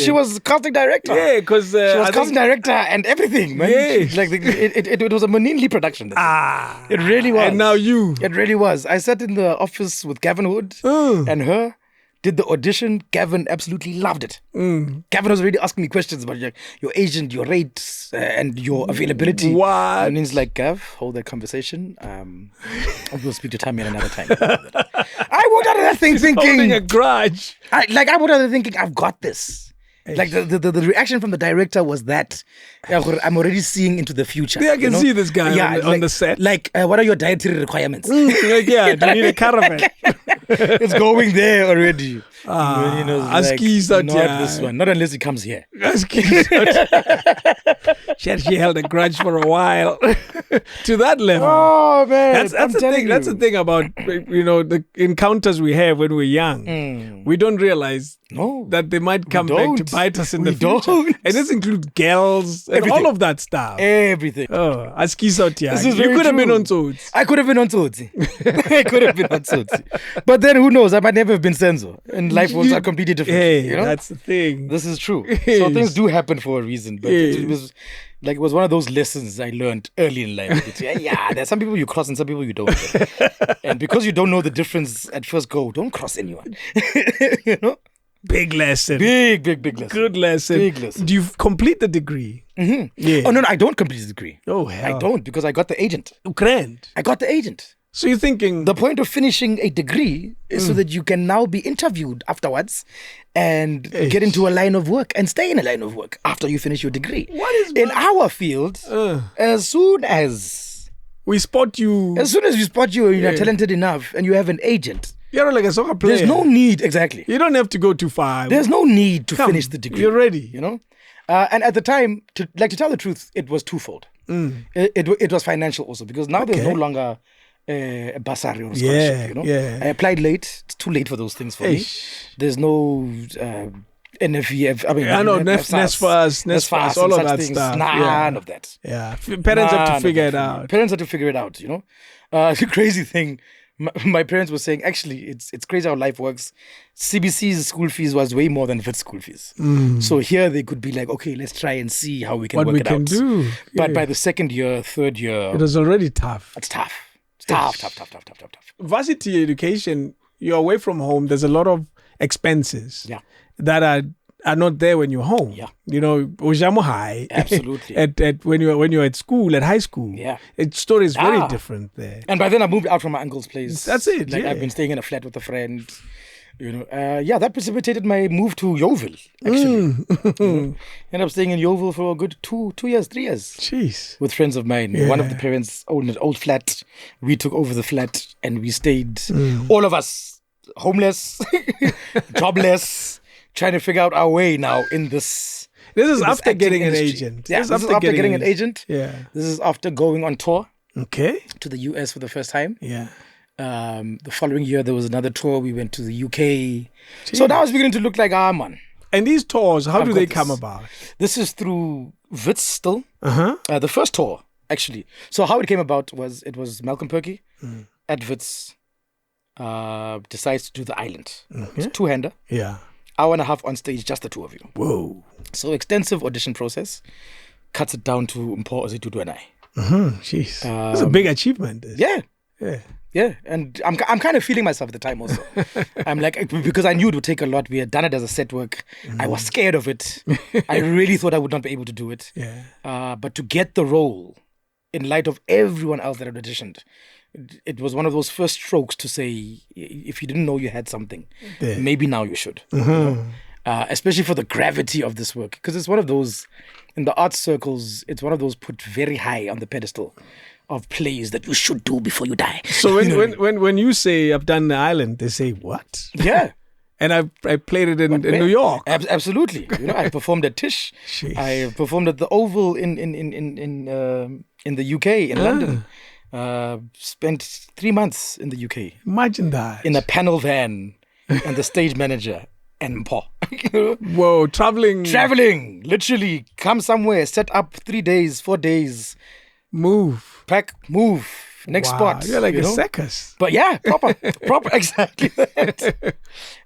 She was casting director. Yeah, because she was casting director and everything, man. Yes. It was a Monine Lee production. It really was. And now you. It really was. I sat in the office with Gavin Hood and her, did the audition. Gavin absolutely loved it. Gavin was already asking me questions about your agent, your rates, and your availability. What? And he's like, Gav, hold that conversation. We'll speak to Thami another time. I walked out of that thing thinking, holding a grudge. I walked out of there thinking, I've got this. Like the reaction from the director was that I'm already seeing into the future. Yeah, I can see this guy on the set. Like, what are your dietary requirements? Like, yeah, do you need a caravan? It's going there already. Aski's not this one. Not unless he comes here. She held a grudge for a while to that level. Oh man, that's the thing. That's the thing about the encounters we have when we're young. We don't realize that they might come back to bite us in the future. And this includes girls and all of that stuff. Everything. Oh, Aski's out here. You could have been on TSOTSI. I could have been on TSOTSI. I could have been on TSOTSI. But then who knows? I might never have been Senzo. And life was completely different. Hey, that's the thing. This is true. So things do happen for a reason. But it was one of those lessons I learned early in life. There's some people you cross and some people you don't. And because you don't know the difference at first go, don't cross anyone. Big lesson. Big lesson. Good lesson. Big lesson. Do you complete the degree? Mm-hmm. Yeah. Oh, no, I don't complete the degree. Oh, hell. I don't because I got the agent. Grand. I got the agent. So you're thinking... The point of finishing a degree is so that you can now be interviewed afterwards and get into a line of work and stay in a line of work after you finish your degree. What is... In our field, as soon as we spot you... As soon as we spot you, you're talented enough and you have an agent... You're like a soccer player. There's no need, exactly. You don't have to go too far. There's no need to finish the degree. You're ready. And at the time, to tell the truth, it was twofold. It was financial also because now there's no longer a bursary or a scholarship. I applied late. It's too late for those things for me. There's no NFE. NSFAS, all of that stuff. None of that. Yeah, parents have to figure it out. Parents have to figure it out. The crazy thing. My parents were saying, actually, it's crazy how life works. CBC's school fees was way more than Wits school fees. So here they could be like, okay, let's try and see how we can work it out. What we can do. But by the second year, third year... It was already tough. It's tough. It's tough. Varsity education, you're away from home. There's a lot of expenses that are not there when you're home. Ujamo High. Absolutely. at when you're at school, at high school. Yeah. The story is very different there. And by then I moved out from my uncle's place. That's it. I've been staying in a flat with a friend. That precipitated my move to Yeovil, actually. Ended up staying in Yeovil for a good 3 years. Jeez. With friends of mine. Yeah. One of the parents owned an old flat. We took over the flat and we stayed, all of us, homeless, jobless, trying to figure out our way now in this. This is after getting an agent. Yeah, this is after getting an agent. Yeah. This is after going on tour. Okay. To the US for the first time. Yeah. The following year, there was another tour. We went to the UK. Jeez. So now it's beginning to look like, man. And these tours, how do they come about? This is through Wits still. The first tour, actually. So how it came about was, it was Malcolm Perky at Wits decides to do the island. It's a two-hander. Yeah. Hour and a half on stage, just the two of you. Whoa. So extensive audition process. Cuts it down to Mpho Ozitudu and I. Jeez. That's a big achievement. Yeah, and I'm kind of feeling myself at the time also. I'm like, because I knew it would take a lot. We had done it as a set work. I was scared of it. I really thought I would not be able to do it. Yeah. But to get the role, in light of everyone else that had auditioned, it was one of those first strokes to say, if you didn't know you had something, maybe now you should. Especially for the gravity of this work. Because it's one of those, in the arts circles, it's one of those put very high on the pedestal of plays that you should do before you die. So when you say I've done the island, they say what? Yeah. And I played it in New York. Absolutely. I performed at Tish. Jeez. I performed at the Oval in the UK, in London. Spent 3 months in the UK. Imagine that. In a panel van and the stage manager and Mpho. Whoa, traveling. Literally, come somewhere, set up 3 days, 4 days. Move. Pack, move. Next spot. You're like a circus. But yeah, proper, exactly that.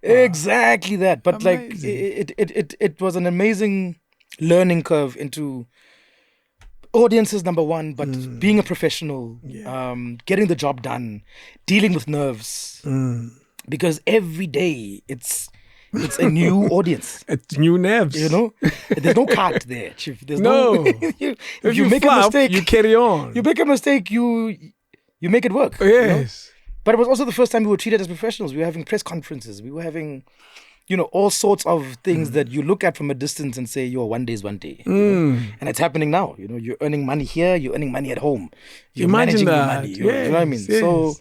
Exactly that. But amazing. It was an amazing learning curve into audiences, number one, but being a professional, getting the job done, dealing with nerves. because every day it's a new audience. It's new nerves. You know, there's no cut there, Chief. There's No. if you make a mistake, you carry on. You make a mistake, you make it work. Yes. You know? But it was also the first time we were treated as professionals. We were having press conferences. We were having, all sorts of things that you look at from a distance and say, one day is one day. You know? And it's happening now. You're earning money here. You're earning money at home. You're Imagine managing that. your money. You know what I mean? Yes. So,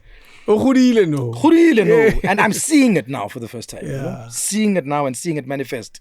Yeah. and I'm seeing it now for the first time. Yeah. Seeing it now and seeing it manifest.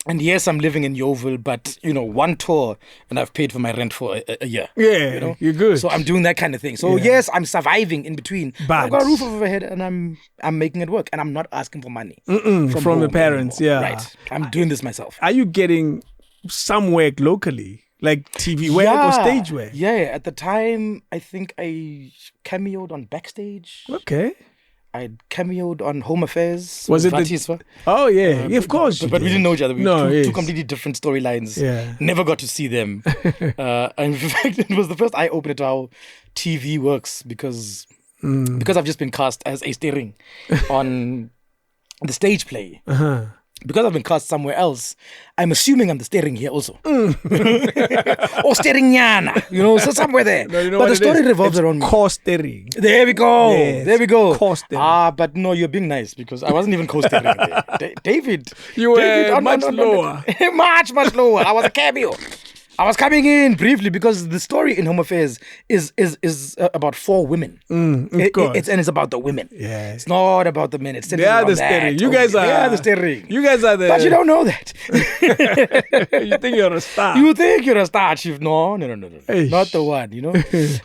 And yes, I'm living in Yeovil, but one tour and I've paid for my rent for a year. Yeah, you're good. So I'm doing that kind of thing. So yes, I'm surviving in between. But I've got a roof over my head and I'm making it work, and I'm not asking for money from the parents. anymore. Yeah, Right. I'm doing this myself. Are you getting some work locally, like TV work or stage work? Yeah. At the time, I think I cameoed on Backstage. Okay. I cameoed on Home Affairs. Was it Vatiswa. Oh yeah, of course. But we didn't know each other. We were yes. two completely different storylines. Yeah. Never got to see them. And in fact, it was the first eye opener to how TV works because I've just been cast as a steering on the stage play. Because I've been cast somewhere else, I'm assuming I'm the steering here also. Or steering nyana, so somewhere there. No, but the story revolves around me. Co-steering. There we go. Yes. There we go. Co-steering. But no, you're being nice because I wasn't even co-steering there. David. You were David, much lower. much lower. I was a cameo. I was coming in briefly because the story in Home Affairs is about 4 women. Of course. It's about the women. Yeah. It's not about the men. It's They are the steering. You guys are. They are the steering. You guys are the. But you don't know that. You think you're a star. You think you're a star, Chief. No. Eish. Not the one,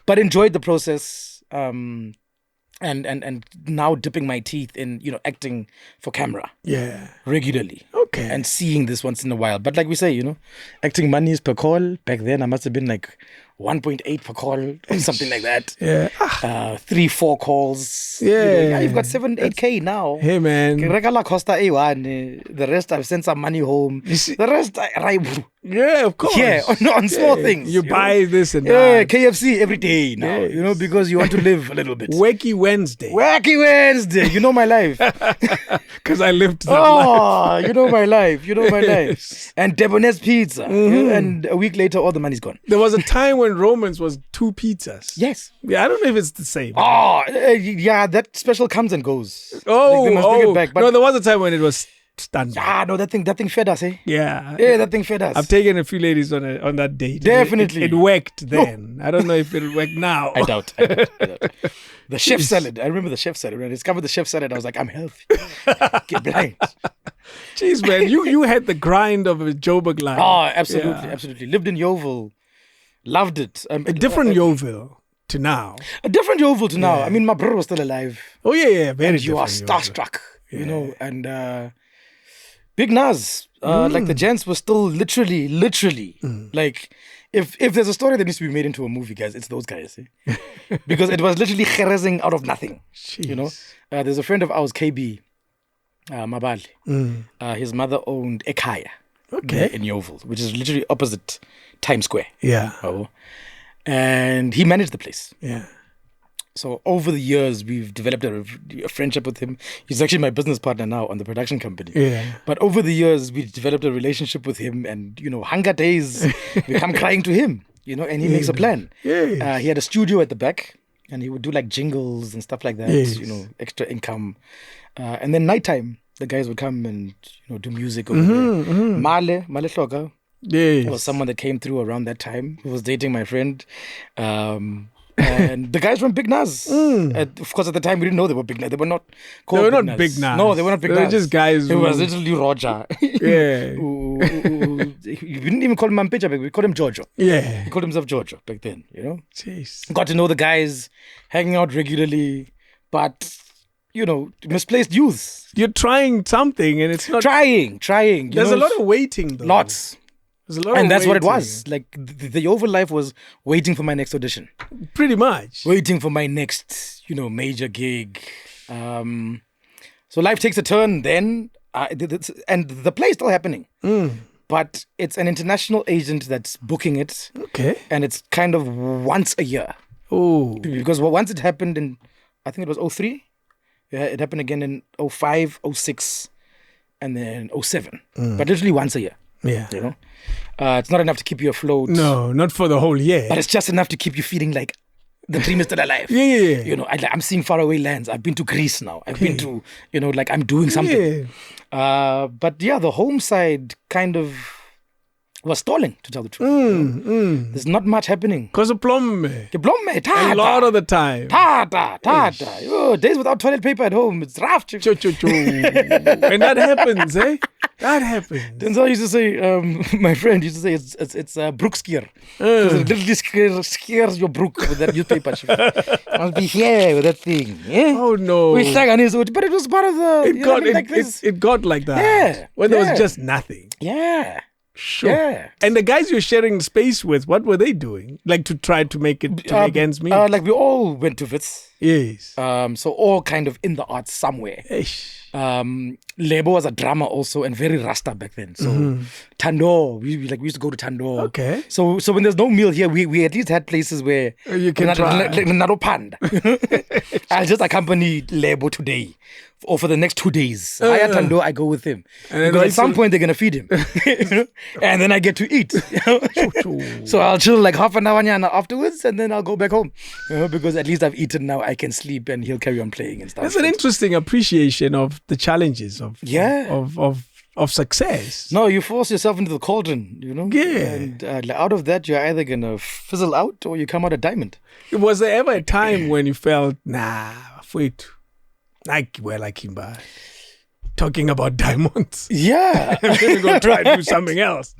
But enjoyed the process. And now dipping my teeth in, acting for camera. Yeah. Regularly. Okay. And seeing this once in a while. But like we say, acting money is per call. Back then, I must have been like 1.8 per call or something like that. Yeah. 3-4 calls. Yeah. You've got 7-8K now. Hey, man. Regala Costa A1. The rest, I've sent some money home. See- The rest, Yeah, of course. yeah, on small things. You buy this and Yeah, that. KFC every day now. Yes. Because you want to live a little bit. Wacky Wednesday. Wacky Wednesday. You know my life. Because I lived that life. Oh, you know my life. You know my life. And Debonair's Pizza. And a week later, all the money's gone. There was a time when Romans was 2 pizzas. Yes. Yeah, I don't know if it's the same. Oh, yeah, that special comes and goes. Oh, Like, they must bring it back. But no, there was a time when it was standard. no, that thing fed us, eh? Yeah. Yeah, that thing fed us. I've taken a few ladies on that date. Definitely. It worked then. I don't know if it'll work now. I doubt. The chef salad. I remember the chef salad. When I discovered the chef salad, I was like, I'm healthy. Get blind. Jeez, man. You had the grind of a Joburg life. Oh, absolutely. Yeah. Absolutely. Lived in Yeovil. Loved it. A different Yeovil to now. A different Yeovil to now. I mean, my brother was still alive. Oh, yeah. Very And you are different Yeovil. starstruck, and Big Nas, like the gents were still literally, like, if there's a story that needs to be made into a movie, guys, it's those guys, eh? Because it was literally gerezing out of nothing, Jeez. There's a friend of ours, KB, Mabali. His mother owned Ekaya there in Yeovil, which is literally opposite Times Square. Yeah. Oh, and he managed the place. Yeah. So over the years, we've developed a friendship with him. He's actually my business partner now on the production company. Yeah. But over the years, we developed a relationship with him, and hunger days, we come crying to him, and he makes a plan. Yes. He had a studio at the back, and he would do like jingles and stuff like that. Yes. Extra income, and then nighttime, the guys would come and do music over there. Male Hloka Yes. was someone that came through around that time. He was dating my friend. And the guys from Big Nas. Of course, at the time, we didn't know they were Big Nas. They were not called They were Big not Big Nas. No, they were not Big They were Nas. just guys It who- was literally Roger. Yeah. We didn't even call him Mampeja back. We called him Giorgio. Yeah. He called himself Giorgio back then, Jeez. Got to know the guys, hanging out regularly. But, misplaced youth. You're trying something and it's not. Trying. There's a lot of waiting, though. Lots. There's a lot And of that's what it waiting. was. Like, the Yeovil life was waiting for my next audition. Pretty much. Waiting for my next, major gig. So life takes a turn then, and the play is still happening. But it's an international agent that's booking it, Okay. and it's kind of once a year. Oh. Because once it happened in, I think it was 03, Yeah, it happened again in 05, 06, and then 07. But literally once a year. Yeah. You know? It's not enough to keep you afloat. No, not for the whole year. But it's just enough to keep you feeling like the dream is still alive. Yeah. You know, I'm seeing faraway lands. I've been to Greece now. I've been to, you know, like I'm doing something. Yeah. But yeah, the home side kind of was stalling, to tell the truth. There's not much happening. Because of plum. A lot of the time. Oh, days without toilet paper at home. It's rough. When that happens, eh? That happens. Denzel used to say, my friend used to say, it's brook skier. It literally scares your brook with that newspaper. I'll be here with that thing. Yeah? Oh no. But it was part of the. It got like that. Yeah. When there was just nothing. Yeah. Sure. Yeah. And the guys you're sharing space with, what were they doing? Like to try to make ends meet? Like we all went to Wits. Yes. So all kind of in the arts somewhere. Eish. Lebo was a drummer also and very rasta back then. So Tando, we used to go to Tando. Okay. So when there's no meal here, we at least had places where you can try. Panda. I'll just accompany Lebo today. Or for the next 2 days. Haya Tando, I go with him. Because at some point they're gonna feed him. And then I get to eat. So I'll chill like half an hour afterwards and then I'll go back home. Because at least I've eaten now, I can sleep and he'll carry on playing and stuff. That's an interesting appreciation of the challenges of success. No, you force yourself into the cauldron, you know? Yeah. And out of that, you're either going to fizzle out or you come out a diamond. Was there ever a time when you felt, wait, we're like him, but talking about diamonds? Yeah. I'm going to go try to do something else.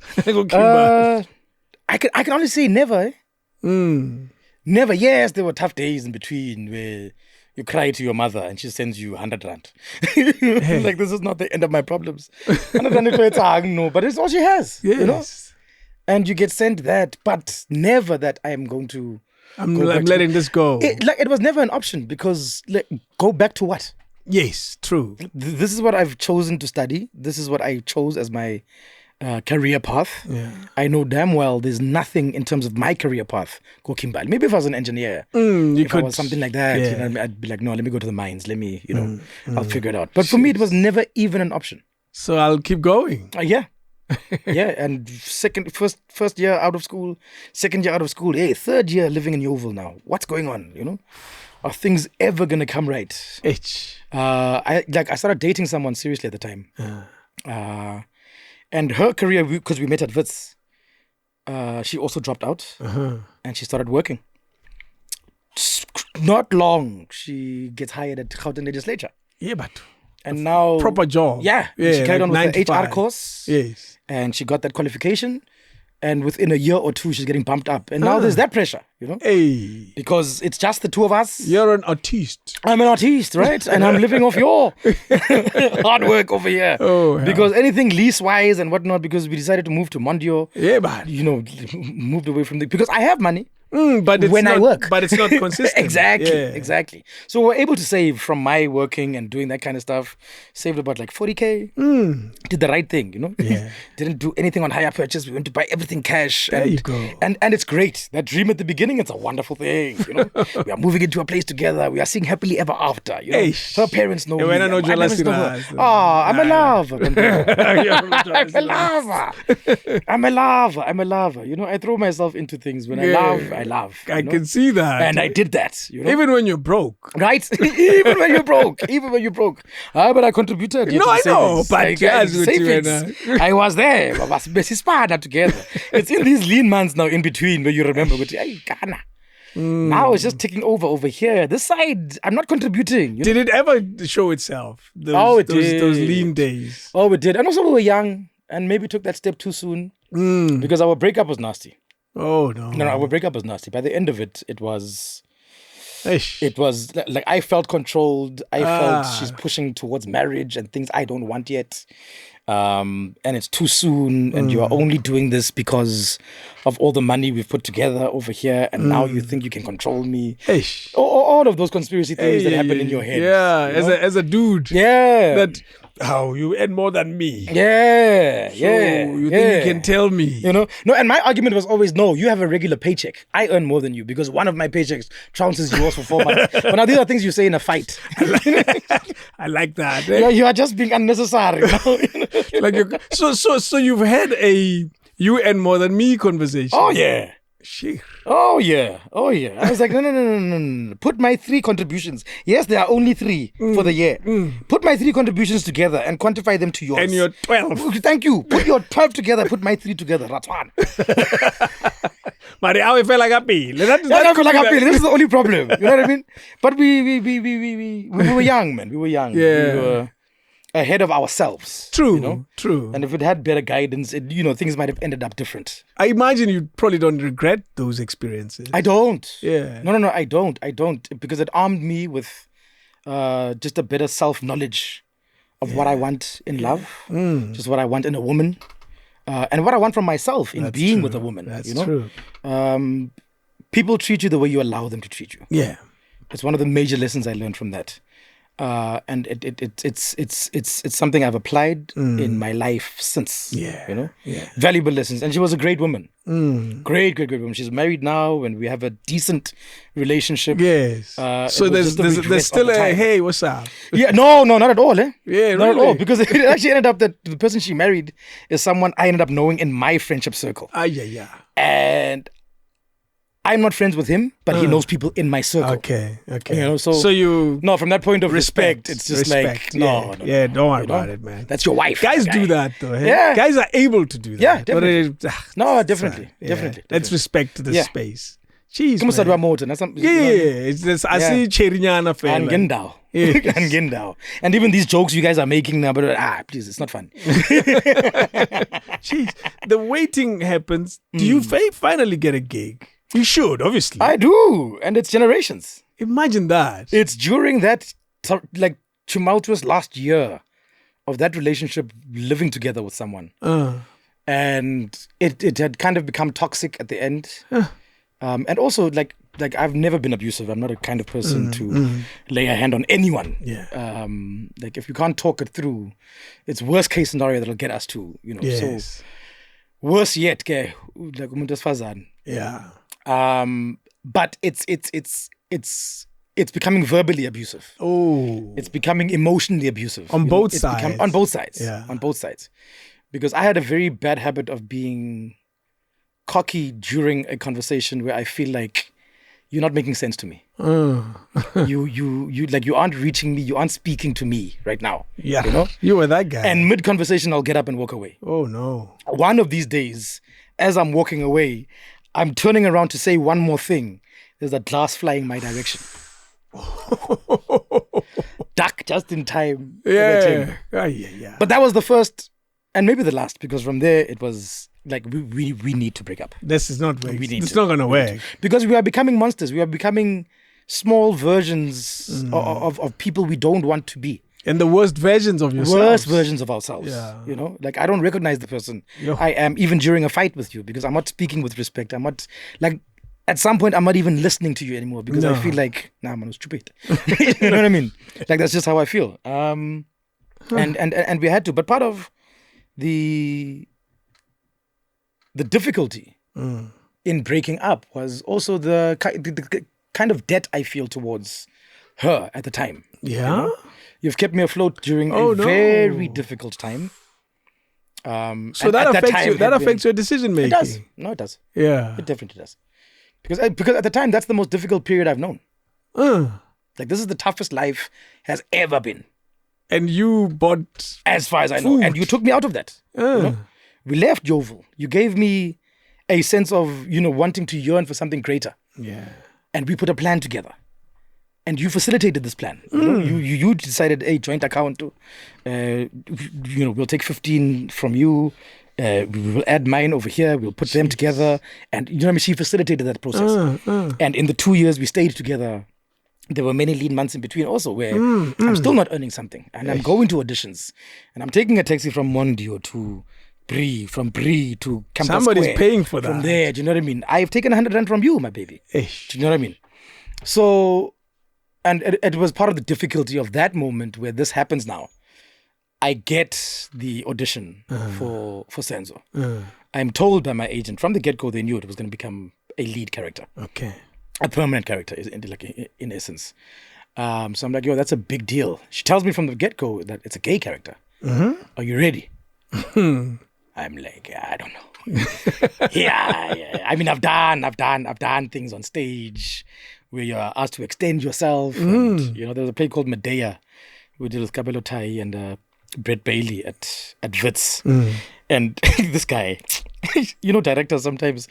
I can only say never. Never. Yes, there were tough days in between where you cry to your mother and she sends you 100 rand. Like, this is not the end of my problems. 100 rand, no, but it's all she has. Yes. You know? And you get sent that, but never that I am going to. I'm letting this go. It was never an option because go back to what? Yes, true. This is what I've chosen to study. This is what I chose as my career path. Yeah. I know damn well there's nothing in terms of my career path. Go Kimbali. Maybe if I was an engineer, if I was something like that, you know, I'd be like, no, let me go to the mines. Let me, you know, I'll figure it out. But for me, it was never even an option. So I'll keep going. Yeah. And first year out of school, second year out of school, third year living in Yeovil now. What's going on? You know, are things ever gonna come right? I started dating someone seriously at the time, and her career, because we met at Wits, she also dropped out and she started working. Not long, she gets hired at Gauteng Legislature. Yeah, but. And now proper job. Yeah. She carried on with the HR course. Yes. And she got that qualification. And within a year or two, she's getting bumped up. And now there's that pressure, you know? Hey. Because it's just the two of us. You're an artiste. I'm an artiste, right? And I'm living off your hard work over here. Oh, yeah. Because anything lease-wise and whatnot, because we decided to move to Mondio. Yeah, man. You know, moved away from because I have money. But it's when I work. But it's not consistent. Exactly. So we're able to save from my working and doing that kind of stuff. Saved about like 40K. Did the right thing, you know? Yeah. Didn't do anything on hire purchase. We went to buy everything cash. There you go. And it's great. That dream at the beginning, it's a wonderful thing, you know? We are moving into a place together. We are seeing happily ever after, you know? Her parents know me. I'm a lover. I'm a lover. You know, I throw myself into things. When I love. I can see that. And I did that, you know? Even when you're broke. Right? Even when you're broke. But I contributed. No, I know. But I was there. Together. It's in these lean months now in between where you remember. Now it's just taking over here. This side, I'm not contributing. Did it ever show itself? It did. Those lean days. Oh, it did. And also we were young and maybe took that step too soon because our breakup was nasty. Oh, no. No, our breakup was nasty. By the end of it, it was Ish. It was like I felt controlled. I felt she's pushing towards marriage and things I don't want yet. And it's too soon, and you are only doing this because of all the money we've put together over here, and now you think you can control me. Ish. All of those conspiracy theories that happen in your head. Yeah, you know? as a dude. Yeah. That Oh, you earn more than me. Yeah, So yeah. you think you can tell me? No, and my argument was always, no, you have a regular paycheck. I earn more than you because one of my paychecks trounces yours for 4 months. But now these are things you say in a fight. I like that. You are just being unnecessary. So you've had a you earn more than me conversation. Oh, yeah. Shit. Oh yeah. I was like, no. Put my 3 contributions. Yes, there are only 3 for the year. Put my 3 contributions together and quantify them to yours. And you're 12. Thank you. Put your 12 together. Put my 3 together. That's one. But I felt like a bill. This is the only problem. You know what I mean? But we were young, man. We were young. Yeah. We were ahead of ourselves. True. True. And if it had better guidance, things might have ended up different. I imagine you probably don't regret those experiences. I don't. Yeah. No, I don't. Because it armed me with just a better self-knowledge of what I want in love, just what I want in a woman, and what I want from myself in being with a woman. That's true. People treat you the way you allow them to treat you. Yeah. It's one of the major lessons I learned from that. And it's something I've applied in my life since. Yeah. Valuable lessons. And she was a great woman. Great woman. She's married now, and we have a decent relationship. Yes. So there's still a hey, what's up? Yeah, no, not at all. Yeah, not really? at all. Because it actually ended up that the person she married is someone I ended up knowing in my friendship circle. Yeah. And I'm not friends with him, but he knows people in my circle. Okay. So you from that point of respect, it's just respect. No. Yeah, don't worry about it, man. That's your wife. Guys do that though. Hey? Yeah. Guys are able to do that. Yeah, definitely. But Definitely. Let's respect the space. Jeez, Come man. I see Cherinyana and Gendao. And Gendao. And even these jokes you guys are making now, but please, it's not fun. Jeez. The waiting happens. Do you finally get a gig? You should, obviously. I do. And it's generations. Imagine that. It's during that tumultuous last year of that relationship living together with someone. And it had kind of become toxic at the end. And also, like I've never been abusive. I'm not a kind of person to lay a hand on anyone. Yeah. If you can't talk it through, it's worst case scenario that'll get us to, Yes. So worse yet, like umuntu wesifazane. Yeah. But it's becoming verbally abusive. Oh. It's becoming emotionally abusive. On both sides. On both sides. Yeah. On both sides. Because I had a very bad habit of being cocky during a conversation where I feel like you're not making sense to me. You aren't reaching me, you aren't speaking to me right now. Yeah. You were that guy. And mid-conversation, I'll get up and walk away. Oh no. One of these days, as I'm walking away, I'm turning around to say one more thing. There's a glass flying my direction. Duck just in time. Yeah. But that was the first and maybe the last, because from there it was like we need to break up. This is not working. It's not going to work. Because we are becoming monsters. We are becoming small versions of people we don't want to be. And the worst versions of yourselves. Worst versions of ourselves. Yeah. Like I don't recognize the person I am even during a fight with you, because I'm not speaking with respect. I'm not, like, at some point I'm not even listening to you anymore, because I feel like, man, I'm stupid. You know what I mean? Like, that's just how I feel. And we had to. But part of the difficulty in breaking up was also the kind of debt I feel towards her at the time. Yeah. You've kept me afloat during a very difficult time. So that affects your decision making. It does. No, it does. Yeah. It definitely does. Because at the time, that's the most difficult period I've known. Like, this is the toughest life has ever been. And you bought, as far as I know, and you took me out of that. We left Jovel. You gave me a sense of, wanting to yearn for something greater. Yeah. And we put a plan together. And you facilitated this plan. You decided, hey, joint account. We'll take 15 from you. We will add mine over here. We'll put them together. And she facilitated that process. And in the 2 years we stayed together, there were many lean months in between also where I'm still not earning something. And I'm going to auditions. And I'm taking a taxi from Mondio to Bree, from Bree to Campus Somebody's Square. paying for that. From there, do you know what I mean? I've taken 100 rand from you, my baby. Do you know what I mean? So, and it was part of the difficulty of that moment where this happens now. I get the audition for Senzo. I'm told by my agent from the get-go they knew it was going to become a lead character. Okay. A permanent character, in essence. So I'm like, yo, that's a big deal. She tells me from the get-go that it's a gay character. Are you ready? I'm like, I don't know. yeah. I mean, I've done things on stage where you're asked to extend yourself. And, there was a play called Medea we did with Kabelo Tai and Brett Bailey at Wits. And this guy, directors sometimes,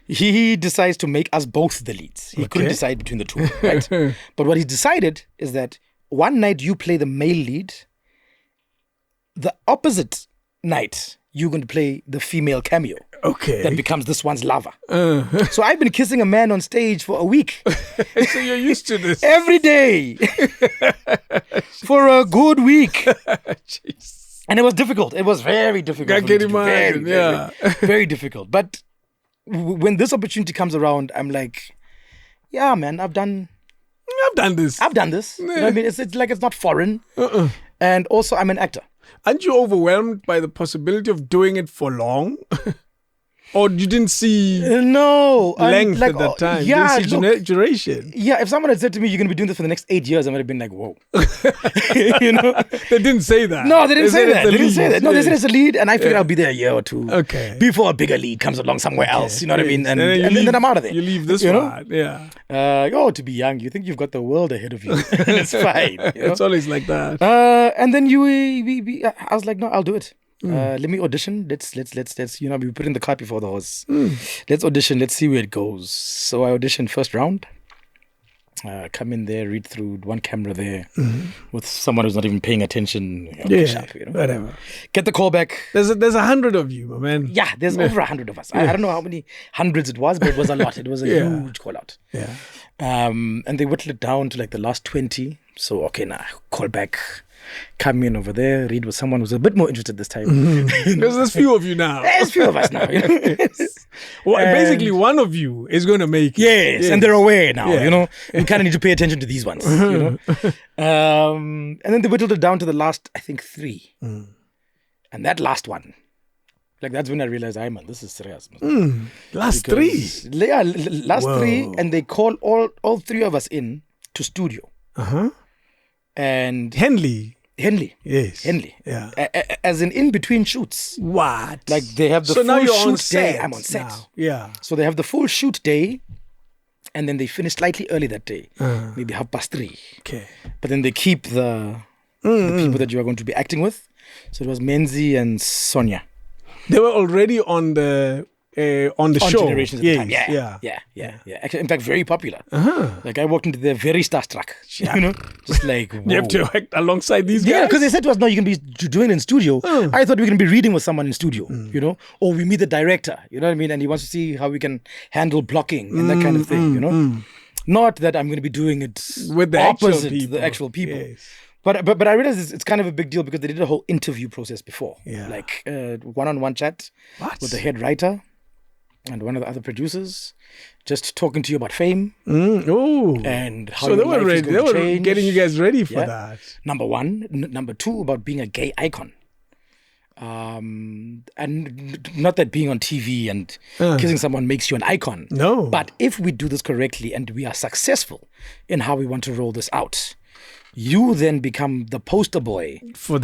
he decides to make us both the leads. He couldn't decide between the two, right? But what he decided is that one night you play the male lead, the opposite night you're going to play the female cameo. Okay. That becomes this one's lover. So I've been kissing a man on stage for a week. So you're used to this. Every day. For a good week. Jeez. And it was difficult. It was very difficult. I can imagine, very difficult. But when this opportunity comes around, I'm like, yeah, man, I've done this. You know what I mean? It's like it's not foreign. And also, I'm an actor. Aren't you overwhelmed by the possibility of doing it for long? Or you didn't see length at that time? Yeah, you didn't see duration. Yeah, if someone had said to me, you're going to be doing this for the next 8 years, I would have been like, whoa. They didn't say that. No, they didn't say that. No, they said it's a lead, and I figured I'll be there a year or two. Okay. Before a bigger lead comes along somewhere else, you know what I mean? And then I'm out of there. You leave this one, yeah. To be young, you think you've got the world ahead of you. And it's fine. It's always like that. And then I was like, no, I'll do it. Let me audition. Let's we put in the cart before the horse. Let's audition. Let's see where it goes. So I auditioned first round. Come in there, read through one camera there with someone who's not even paying attention. Whatever. Get the call back. There's 100 of you, my man. Yeah, there's over 100 of us. I don't know how many hundreds it was, but it was a lot. It was a huge call out. Yeah. And they whittled it down to like the last 20. So call back. Come in over there, read with someone who's a bit more interested this time. Because there's few of you now. There's few of us now. Basically, one of you is going to make it. Yes, and they're aware now. You kind of need to pay attention to these ones. And then they whittled it down to the last, I think, 3. And that last one, that's when I realized, man, this is serious. Last 3? Yeah, last 3, and they call all 3 of us in to studio. And Henley. Yes. Henley. Yeah. As in between shoots. What? Like they have the full shoot day. I'm on set. Now. Yeah. So they have the full shoot day, and then they finish slightly early that day, maybe 3:30. Okay. But then they keep the people that you are going to be acting with. So it was Menzi and Sonia. They were already on the show. Generations at the time. Yeah. Actually, in fact, very popular. Like I walked into there very starstruck. Just like, whoa. You have to act alongside these guys. Yeah, because they said to us, no, you can be doing it in studio. I thought we were going to be reading with someone in studio, or we meet the director, you know what I mean? And he wants to see how we can handle blocking and that kind of thing, Not that I'm going to be doing it with the actual people. Yes. But I realized it's kind of a big deal because they did a whole interview process before. Yeah. Like one-on-one chat with the head writer and one of the other producers, just talking to you about fame and how your life is going to change. They were getting you guys ready for that. Number 1. Number 2, about being a gay icon. And not that being on TV and kissing someone makes you an icon. No. But if we do this correctly and we are successful in how we want to roll this out, you then become the poster boy for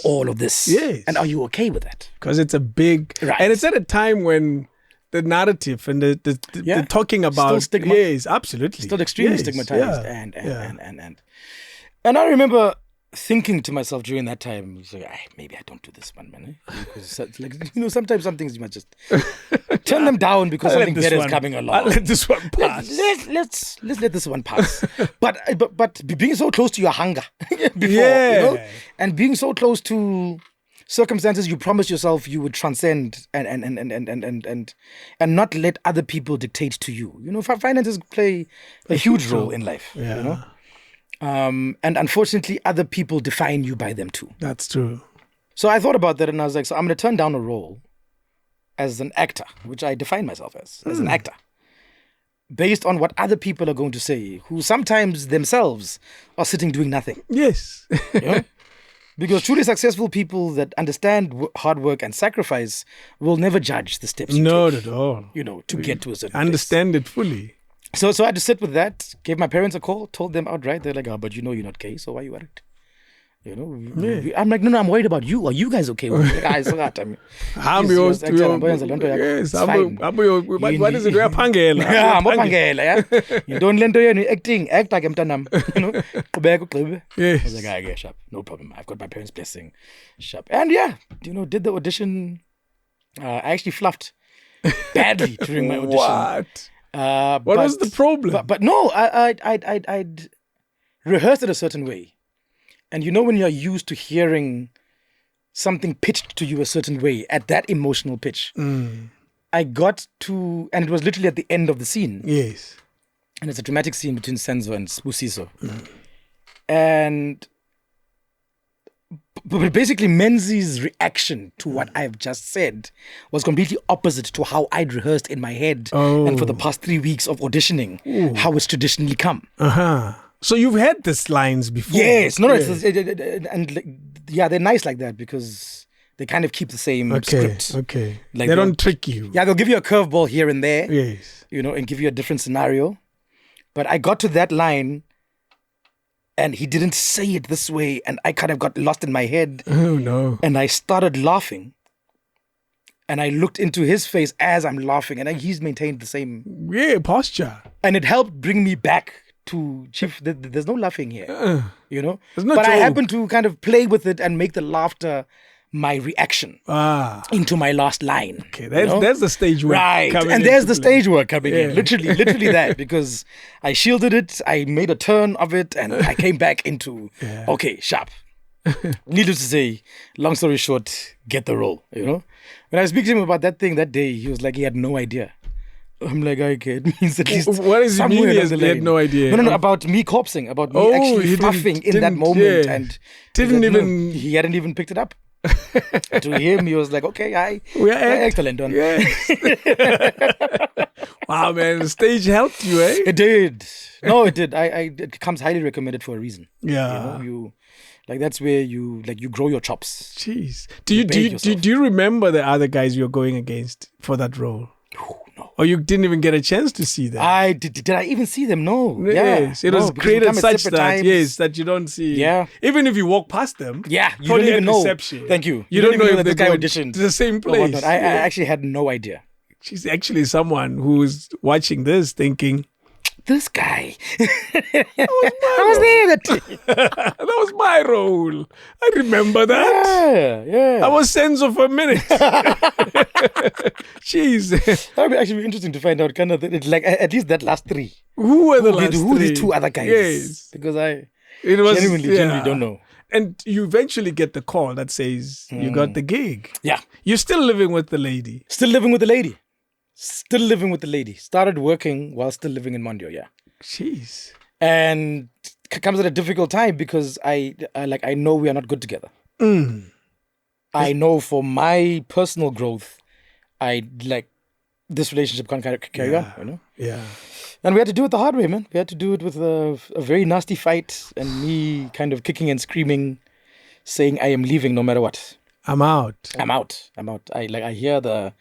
all of this. Yes. And are you okay with that? Because it's a big... Right. And it's at a time when the narrative and the talking about... Yes, absolutely. Still extremely stigmatized. And I remember thinking to myself during that time, maybe I don't do this one, man. Because sometimes some things you might just turn them down because something better is coming along. I'll let this one pass. Let's let this one pass. But being so close to your hunger before, and being so close to circumstances you promised yourself you would transcend and not let other people dictate to you. Finances play a huge role in life. And unfortunately, other people define you by them too. That's true. So I thought about that and I was like, so I'm going to turn down a role as an actor, which I define myself as an actor, based on what other people are going to say, who sometimes themselves are sitting doing nothing. Yes. Because truly successful people that understand hard work and sacrifice will never judge the steps you Not take, at all. to get to a certain Understand it fully. place. So I had to sit with that, gave my parents a call, told them outright. They're like, but you're not gay, so why are you worried? I'm like, no, I'm worried about you. Are you guys okay with it? Guys, what? I mean, What is it? We're pangela. Yeah, mopangela, yeah. You don't learn to act like mntanam. Yes. I was like, okay, sharp, no problem. I've got my parents' blessing, sharp. And yeah, did the audition. I actually fluffed badly during my audition. What? What was the problem? But no, I'd rehearsed it a certain way. And when you're used to hearing something pitched to you a certain way at that emotional pitch, I got to, and it was literally at the end of the scene. Yes. And it's a dramatic scene between Senzo and Spusiso. And but basically Menzies' reaction to what I've just said was completely opposite to how I'd rehearsed in my head and for the past 3 weeks of auditioning, how it's traditionally come. So you've had these lines before? Yes. No, they're nice like that because they kind of keep the same script. Okay. Like they don't trick you. Yeah, they'll give you a curveball here and there. Yes. And give you a different scenario. But I got to that line and he didn't say it this way and I kind of got lost in my head. Oh, no. And I started laughing. And I looked into his face as I'm laughing and he's maintained the same posture. And it helped bring me back to Chief. There's no laughing here, There's no but joke. I happened to kind of play with it and make the laughter my reaction into my last line. Okay, there's the stage work, right? And there's the stage work coming in. Literally that, because I shielded it, I made a turn of it, and I came back into okay, sharp. Needless to say, long story short, get the role. When I speak to him about that thing that day, he was like, he had no idea. I'm like, okay, it means at least. What does he mean? He had no idea. No, about me corpsing, about me actually fluffing in that moment, and he hadn't even picked it up. To him, he was like, okay, we're excellent on. Yes. Wow, man, the stage helped you, eh? It did. No, it did. It comes highly recommended for a reason. Yeah. That's where you grow your chops. Jeez. Do you remember the other guys you're going against for that role? No. Or you didn't even get a chance to see them? Did I even see them? No. Yes. It was created such that you don't see. Yeah. Even if you walk past them. Yeah. You don't even know. Thank you. You don't know if the they guy go auditioned to the same place. I actually had no idea. She's actually someone who's watching this thinking, this guy. I was there. That was my role. I remember that. Yeah. I was Senzo for a minute. Jeez. That would actually be interesting to find out kind of like at least that last three. Who were the last three? Who the two other guys? Yes. Because I genuinely don't know. And you eventually get the call that says you got the gig. Yeah. You're still living with the lady. Still living with the lady. Started working while still living in Mondio, yeah. Jeez. And comes at a difficult time because I know we are not good together. I know for my personal growth, this relationship can't carry on, Yeah. And we had to do it the hard way, man. We had to do it with a very nasty fight and me kind of kicking and screaming, saying I am leaving no matter what. I'm out. I hear the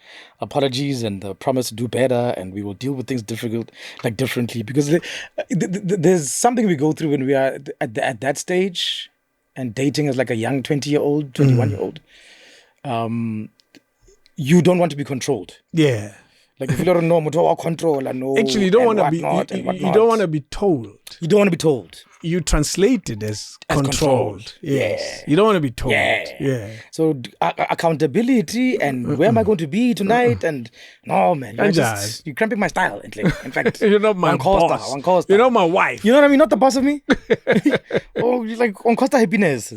apologies and the promise to do better, and we will deal with things differently. Because there's something we go through when we are at that stage, and dating as like a young 20-year-old, 21-year-old. You don't want to be controlled. Yeah. Like if you don't know, control and no. Actually, you don't want to be. You don't want to be told. You don't want to be told. You translate it as controlled. Yes. Yeah. You don't want to be told. Yeah. So accountability and where am I going to be tonight? And no, man, you're cramping my style. In fact, you're not my boss. One Costa. You're not my wife. You know what I mean? Not the boss of me. You're like on Costa happiness.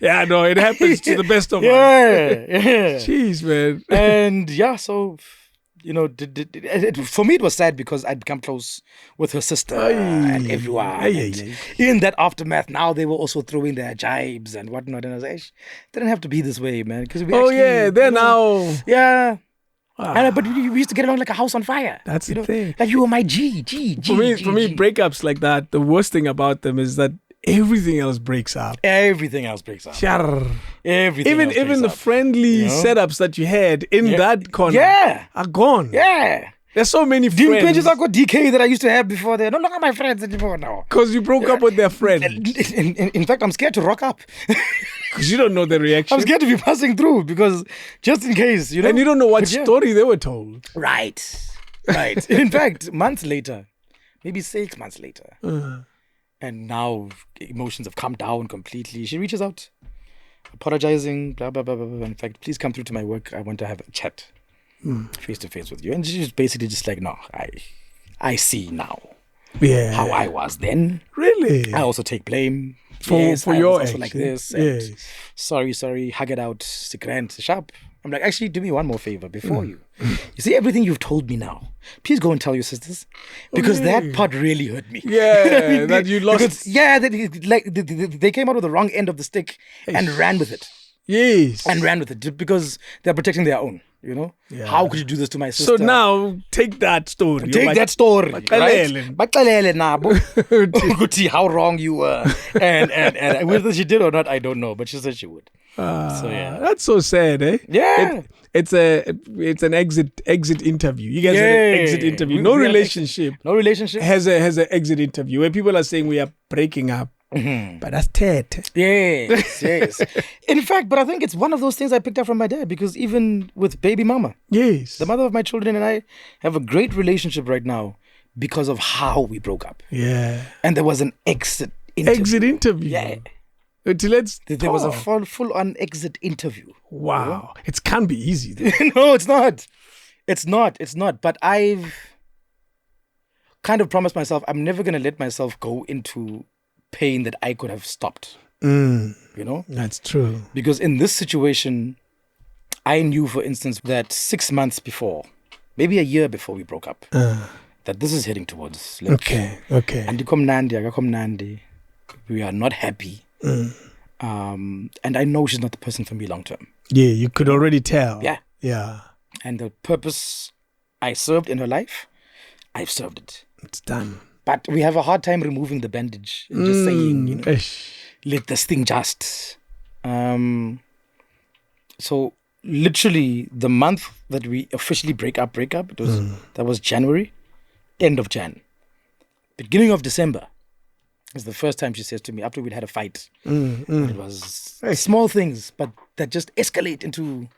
Yeah, no, it happens to the best of us. Yeah. Jeez, man. And so for me it was sad because I'd become close with her sister and everyone. And in that aftermath, now they were also throwing their jibes and whatnot. And I was like, didn't have to be this way, man. Because they're now. Yeah. But we used to get along like a house on fire. That's the thing. Like you were my G. For me, breakups like that, the worst thing about them is that everything else breaks up. Everything else breaks up. Sure. Everything else Even breaks the up. friendly setups that you had in that corner are gone. Yeah. There's so many The friends. pages I got DK that I used to have before, they're no longer my friends anymore now. Because you broke up with their friend. In fact, I'm scared to rock up. Because you don't know the reaction. I'm scared to be passing through because just in case, you know. And you don't know what story they were told. Right. In fact, months later, maybe 6 months later, and now emotions have come down completely. She reaches out, apologizing, blah, blah, blah, blah, blah. In fact, please come through to my work. I want to have a chat face to face with you. And she's basically just like, no, I see now how I was then. Really? I also take blame. For I your was also action. like this. And sorry, hug it out, secret, sharp. I'm like, actually, do me one more favor before you. You see everything you've told me now. Please go and tell your sisters, because that part really hurt me. Yeah, that you lost. Because, they came out with the wrong end of the stick and ran with it. Yes. And ran with it because they're protecting their own. You know, how could you do this to my sister? So now take that story. Take that story, right? Baxelele nabo. Ukuthi how wrong you were, and whether she did or not, I don't know, but she said she would. So yeah, that's so sad, eh? Yeah, it's an exit interview. You guys had an exit interview. No relationship has an exit interview where people are saying we are breaking up. But that's Ted. Yes. In fact, but I think it's one of those things I picked up from my dad, because even with baby mama, the mother of my children, and I have a great relationship right now because of how we broke up. Yeah. And there was an exit interview. Yeah. There was a full-on exit interview. Wow. It can't be easy, though. No, it's not. It's not. But I've kind of promised myself I'm never going to let myself go into pain that I could have stopped. You know? That's true. Because in this situation, I knew, for instance, that 6 months before, maybe a year before we broke up, that this is heading towards. Okay. Nandi. We are not happy. And I know she's not the person for me long term. Yeah, you could already tell. Yeah. And the purpose I served in her life, I've served it. It's done. But we have a hard time removing the bandage and just saying, you know, let this thing just. So literally the month that we officially break up, that was January, end of Jan. Beginning of December is the first time she says to me, after we'd had a fight, and it was small things, but that just escalate into...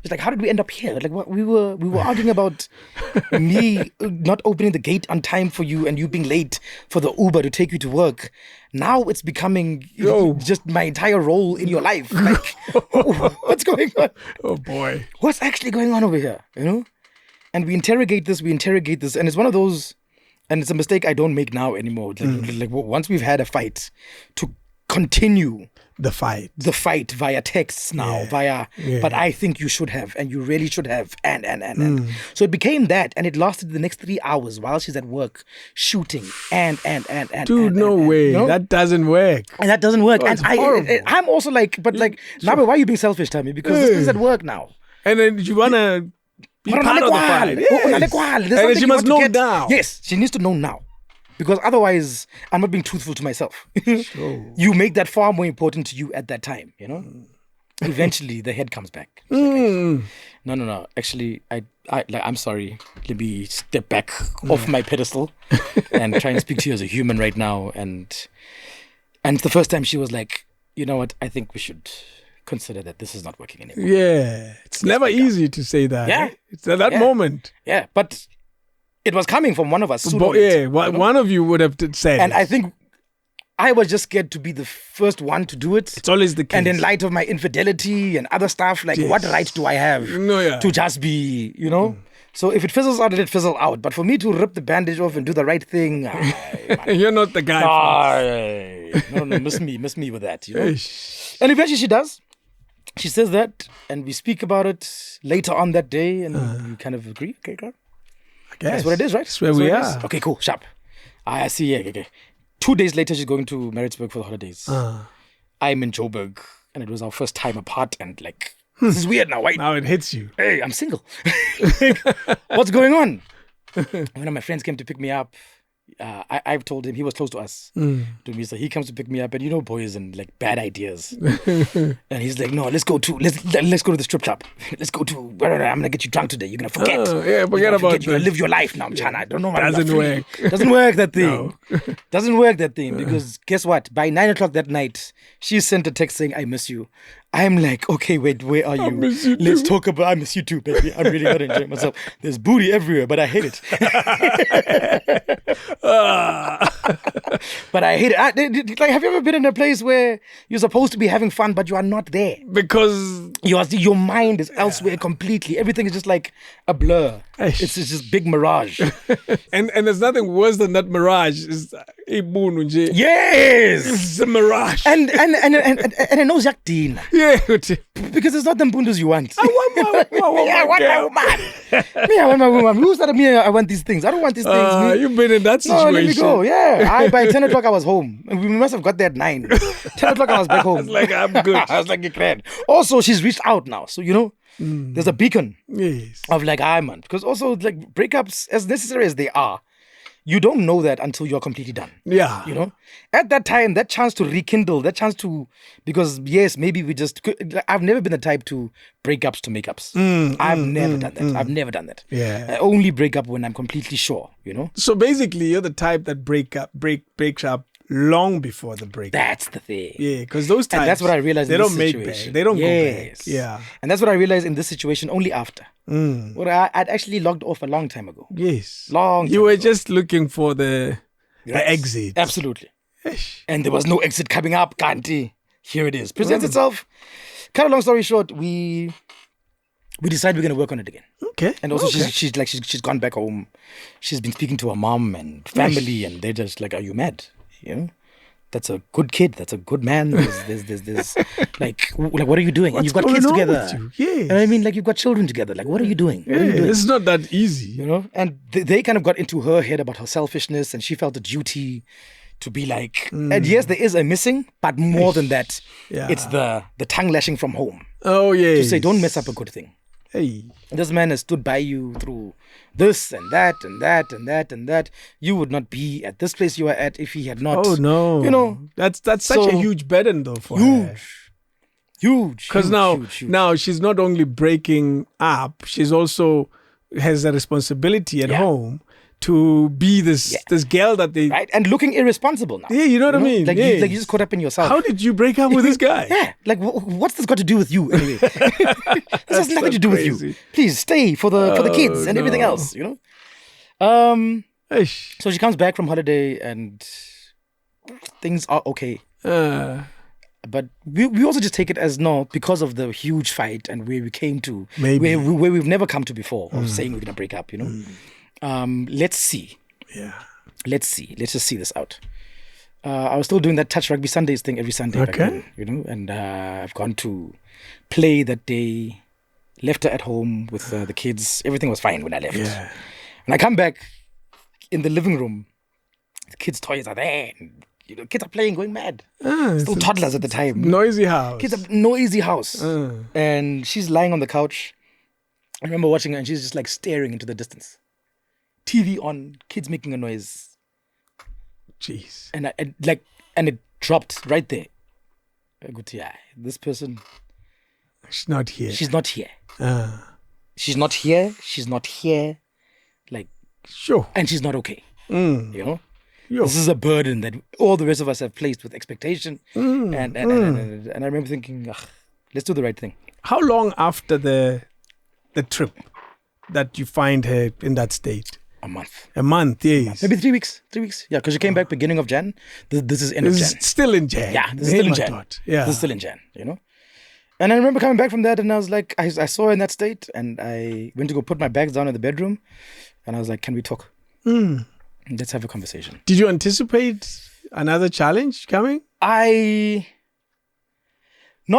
It's like, how did we end up here? Like, what, we were arguing about me not opening the gate on time for you and you being late for the Uber to take you to work. Now it's becoming just my entire role in your life. Like, what's going on? Oh boy, what's actually going on over here? You know, and we interrogate this, and it's one of those, and it's a mistake I don't make now anymore. Like once we've had a fight, to continue the fight via texts now, but I think you should have, and you really should have, and so it became that, and it lasted the next 3 hours while she's at work shooting, and dude, no way, you know? That doesn't work, and I'm also like, but like, Nabe, why are you being selfish, Thami? Because this is at work now, and then you wanna be part of the fight, and she must know now. Yes, she needs to know now. Because otherwise, I'm not being truthful to myself. You make that far more important to you at that time, you know? Eventually, the head comes back. Like, no. Actually, I'm sorry. Let me step back off my pedestal and try and speak to you as a human right now. And it's the first time she was like, you know what? I think we should consider that this is not working anymore. Yeah. It's never easy to say that. Yeah. It's at that moment. Yeah, but... it was coming from one of us. One of you would have said. And I think I was just scared to be the first one to do it. It's always the case. And in light of my infidelity and other stuff, like, what right do I have to just be, you know? So if it fizzles out, it fizzle out. But for me to rip the bandage off and do the right thing, you're not the guy. No, miss me with that, you know? And eventually she does. She says that, and we speak about it later on that day, and we kind of agree. Okay, girl. That's what it is, right? That's where we are. Okay, cool, sharp. I see, yeah, okay. 2 days later, she's going to Maritzburg for the holidays. I'm in Joburg, and it was our first time apart, and like, this is weird now, right? Now it hits you. Hey, I'm single. What's going on? One of my friends came to pick me up, I've told him, he was close to us, to me, so he comes to pick me up, and boys and like bad ideas, and he's like, no, let's go to the strip club, let's go to, I'm gonna get you drunk today, you're gonna forget, forget about it. You're gonna live your life now, Mchana. I don't know, doesn't work. Doesn't work that thing. Doesn't work that thing, because guess what? By 9 o'clock that night, she sent a text saying, I miss you. I'm like, okay, wait, where are you? Let's talk about, I miss you too, baby. I'm really not enjoying myself. There's booty everywhere, but I hate it. But I hate it. Like, have you ever been in a place where you're supposed to be having fun, but you are not there? Because your mind is elsewhere completely. Everything is just like a blur. It's just big mirage. and there's nothing worse than that mirage. It's yes, it's a mirage. And it knows Yakdina. Yeah, because it's not the mbundus you want. I want my woman. I want my woman. Me, I want my woman. Who started me? I want these things. I don't want these things. You've been in that situation. No, let me go. Yeah, by 10 o'clock I was home. We must have got there at 9. 10 o'clock I was back home. I was like, I'm good. I was like, you're great. Also, she's reached out now, so there's a beacon of like, man, because also like breakups, as necessary as they are, you don't know that until you're completely done. Yeah. At that time, that chance to rekindle, because yes, maybe I've never been the type to breakups to makeups. I've never done that. I've never done that. Yeah. I only break up when I'm completely sure, So basically, you're the type that breaks up long before the breakup. That's the thing. Yeah, because those times, and that's what I realized. They in this don't make situation. back. They don't go yes. back. Yeah. And that's what I realized in this situation only after. Well, I'd actually logged off a long time ago. Yes. Long time You were ago. just looking for the exit. Absolutely. And there was no exit coming up. Kanti. Here it is. Presents itself. Cut a long story short, we decided we're going to work on it again. Okay. And also she's gone back home. She's been speaking to her mom and family, and they're just like, are you mad? That's a good kid. That's a good man. There's like, what are you doing? And you've got kids together. Yes. I mean, like, you've got children together. Like, what are you doing? What are you doing? It's not that easy. And they kind of got into her head about her selfishness, and she felt a duty to be like, and yes, there is a missing, but more than that, it's the tongue lashing from home. Oh, yeah. To say, don't mess up a good thing. Hey. This man has stood by you through this and that and that and that and that. You would not be at this place you are at if he had not. Oh, no. That's such a huge burden, though, for her. Huge. Because now she's not only breaking up, she's also has a responsibility at home to be this girl that they... Right, and looking irresponsible now. Yeah, you know what I mean? Like, you just caught up in yourself. How did you break up with this guy? Yeah, like, what's this got to do with you anyway? This has nothing to do with you. Please stay for the kids and everything else, So she comes back from holiday and things are okay. But we also just take it as because of the huge fight and where we came to, where we've never come to before of saying we're going to break up, Let's see. Yeah. Let's see. Let's just see this out. I was still doing that Touch Rugby Sundays thing every Sunday back then, and I've gone to play that day, left her at home with the kids. Everything was fine when I left. Yeah. When I come back in the living room, the kids' toys are there. And, kids are playing, going mad. Still toddlers at the time. Noisy house. Kids are noisy house. And she's lying on the couch. I remember watching her and she's just like staring into the distance. TV on, kids making a noise. Jeez. And it dropped right there. I go, this person. She's not here. She's not here. She's not here. She's not here. Like, sure. And she's not okay. This is a burden that all the rest of us have placed with expectation. And I remember thinking, let's do the right thing. How long after the trip that you find her in that state? A month, yes. Maybe 3 weeks. Yeah, because she came back beginning of Jan. This is end of Jan. Still in Jan. Yeah, this is still in Jan. Yeah. This is still in Jan, And I remember coming back from that and I was like, I saw her in that state and I went to go put my bags down in the bedroom and I was like, can we talk? Let's have a conversation. Did you anticipate another challenge coming? No,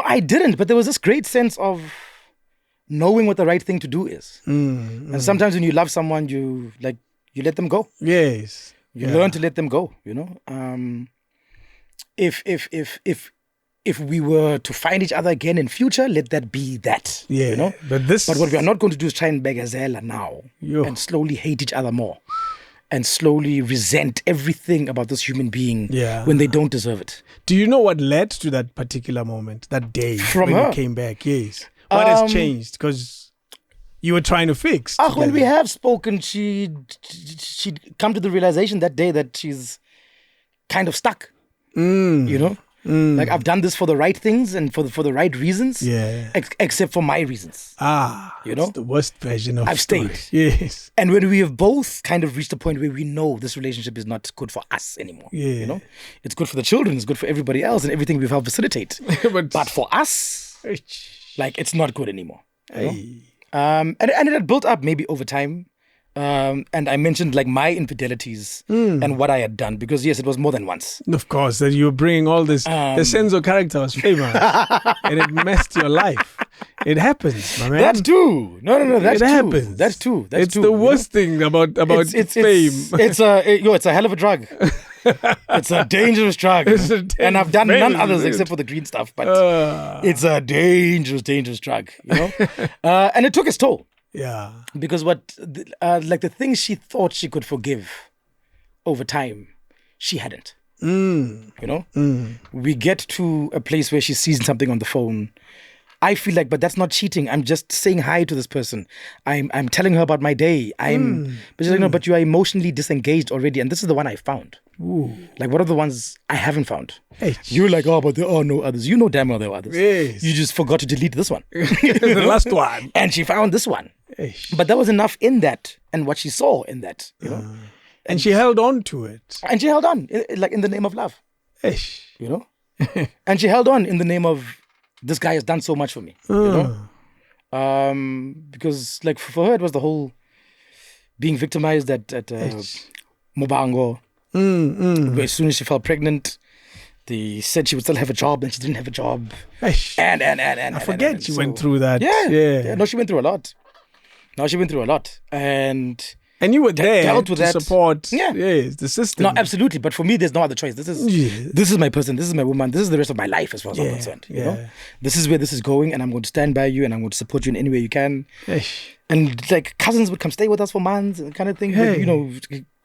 I didn't, but there was this great sense of knowing what the right thing to do is. And sometimes when you love someone, you let them go. Yes. You learn to let them go, If we were to find each other again in future, let that be that. Yeah. But what we are not going to do is try and begazela now and slowly hate each other more. and slowly resent everything about this human being when they don't deserve it. Do you know what led to that particular moment, that day From when her? you came back? Yes. What has changed? Because you were trying to fix. When we have spoken, she'd come to the realization that day that she's kind of stuck. You know? Like, I've done this for the right things and for the right reasons, except for my reasons. You know, the worst version of I've stayed. Yes, and when we have both kind of reached a point where we know this relationship is not good for us anymore. You know, it's good for the children, it's good for everybody else, and everything we've helped facilitate. but for us, like, it's not good anymore. You know? And it had built up maybe over time. And I mentioned like my infidelities and what I had done, because yes, it was more than once. Of course, that you were bringing all this. The sense of character was famous, and it messed your life. It happens, my man. That's true. No. That's true. Happens. That's true. It's the worst thing about fame. It's a hell of a drug. It's a dangerous drug. And I've done none others except for the green stuff. But it's a dangerous drug. You know, and it took its toll. Yeah. Because like the things she thought she could forgive over time, she hadn't. You know? We get to a place where she's seeing something on the phone. I feel like, but that's not cheating. I'm just saying hi to this person. I'm telling her about my day. But she's like, no, but you are emotionally disengaged already. And this is the one I found. Ooh. Like, what are the ones I haven't found? Hey. You're like, oh, but there are no others. You know damn well there are others. Yes. You just forgot to delete this one. The last one. And she found this one. Hey. But there was enough in that and what she saw in that, you know. And she held on to it. And she held on, like in the name of love. Hey. You know? And she held on in the name of, this guy has done so much for me, you know? Because like for her, it was the whole being victimized at Mobango. Where as soon as she fell pregnant, they said she would still have a job, and she didn't have a job. And I forget she went through that. Yeah. No, she went through a lot. And you were there dealt with to that. Support the system. No, absolutely. But for me, there's no other choice. This is my person. This is my woman. This is the rest of my life as far as I'm concerned. You know? This is where this is going, and I'm going to stand by you, and I'm going to support you in any way you can. And like cousins would come stay with us for months and kind of thing. But, you know,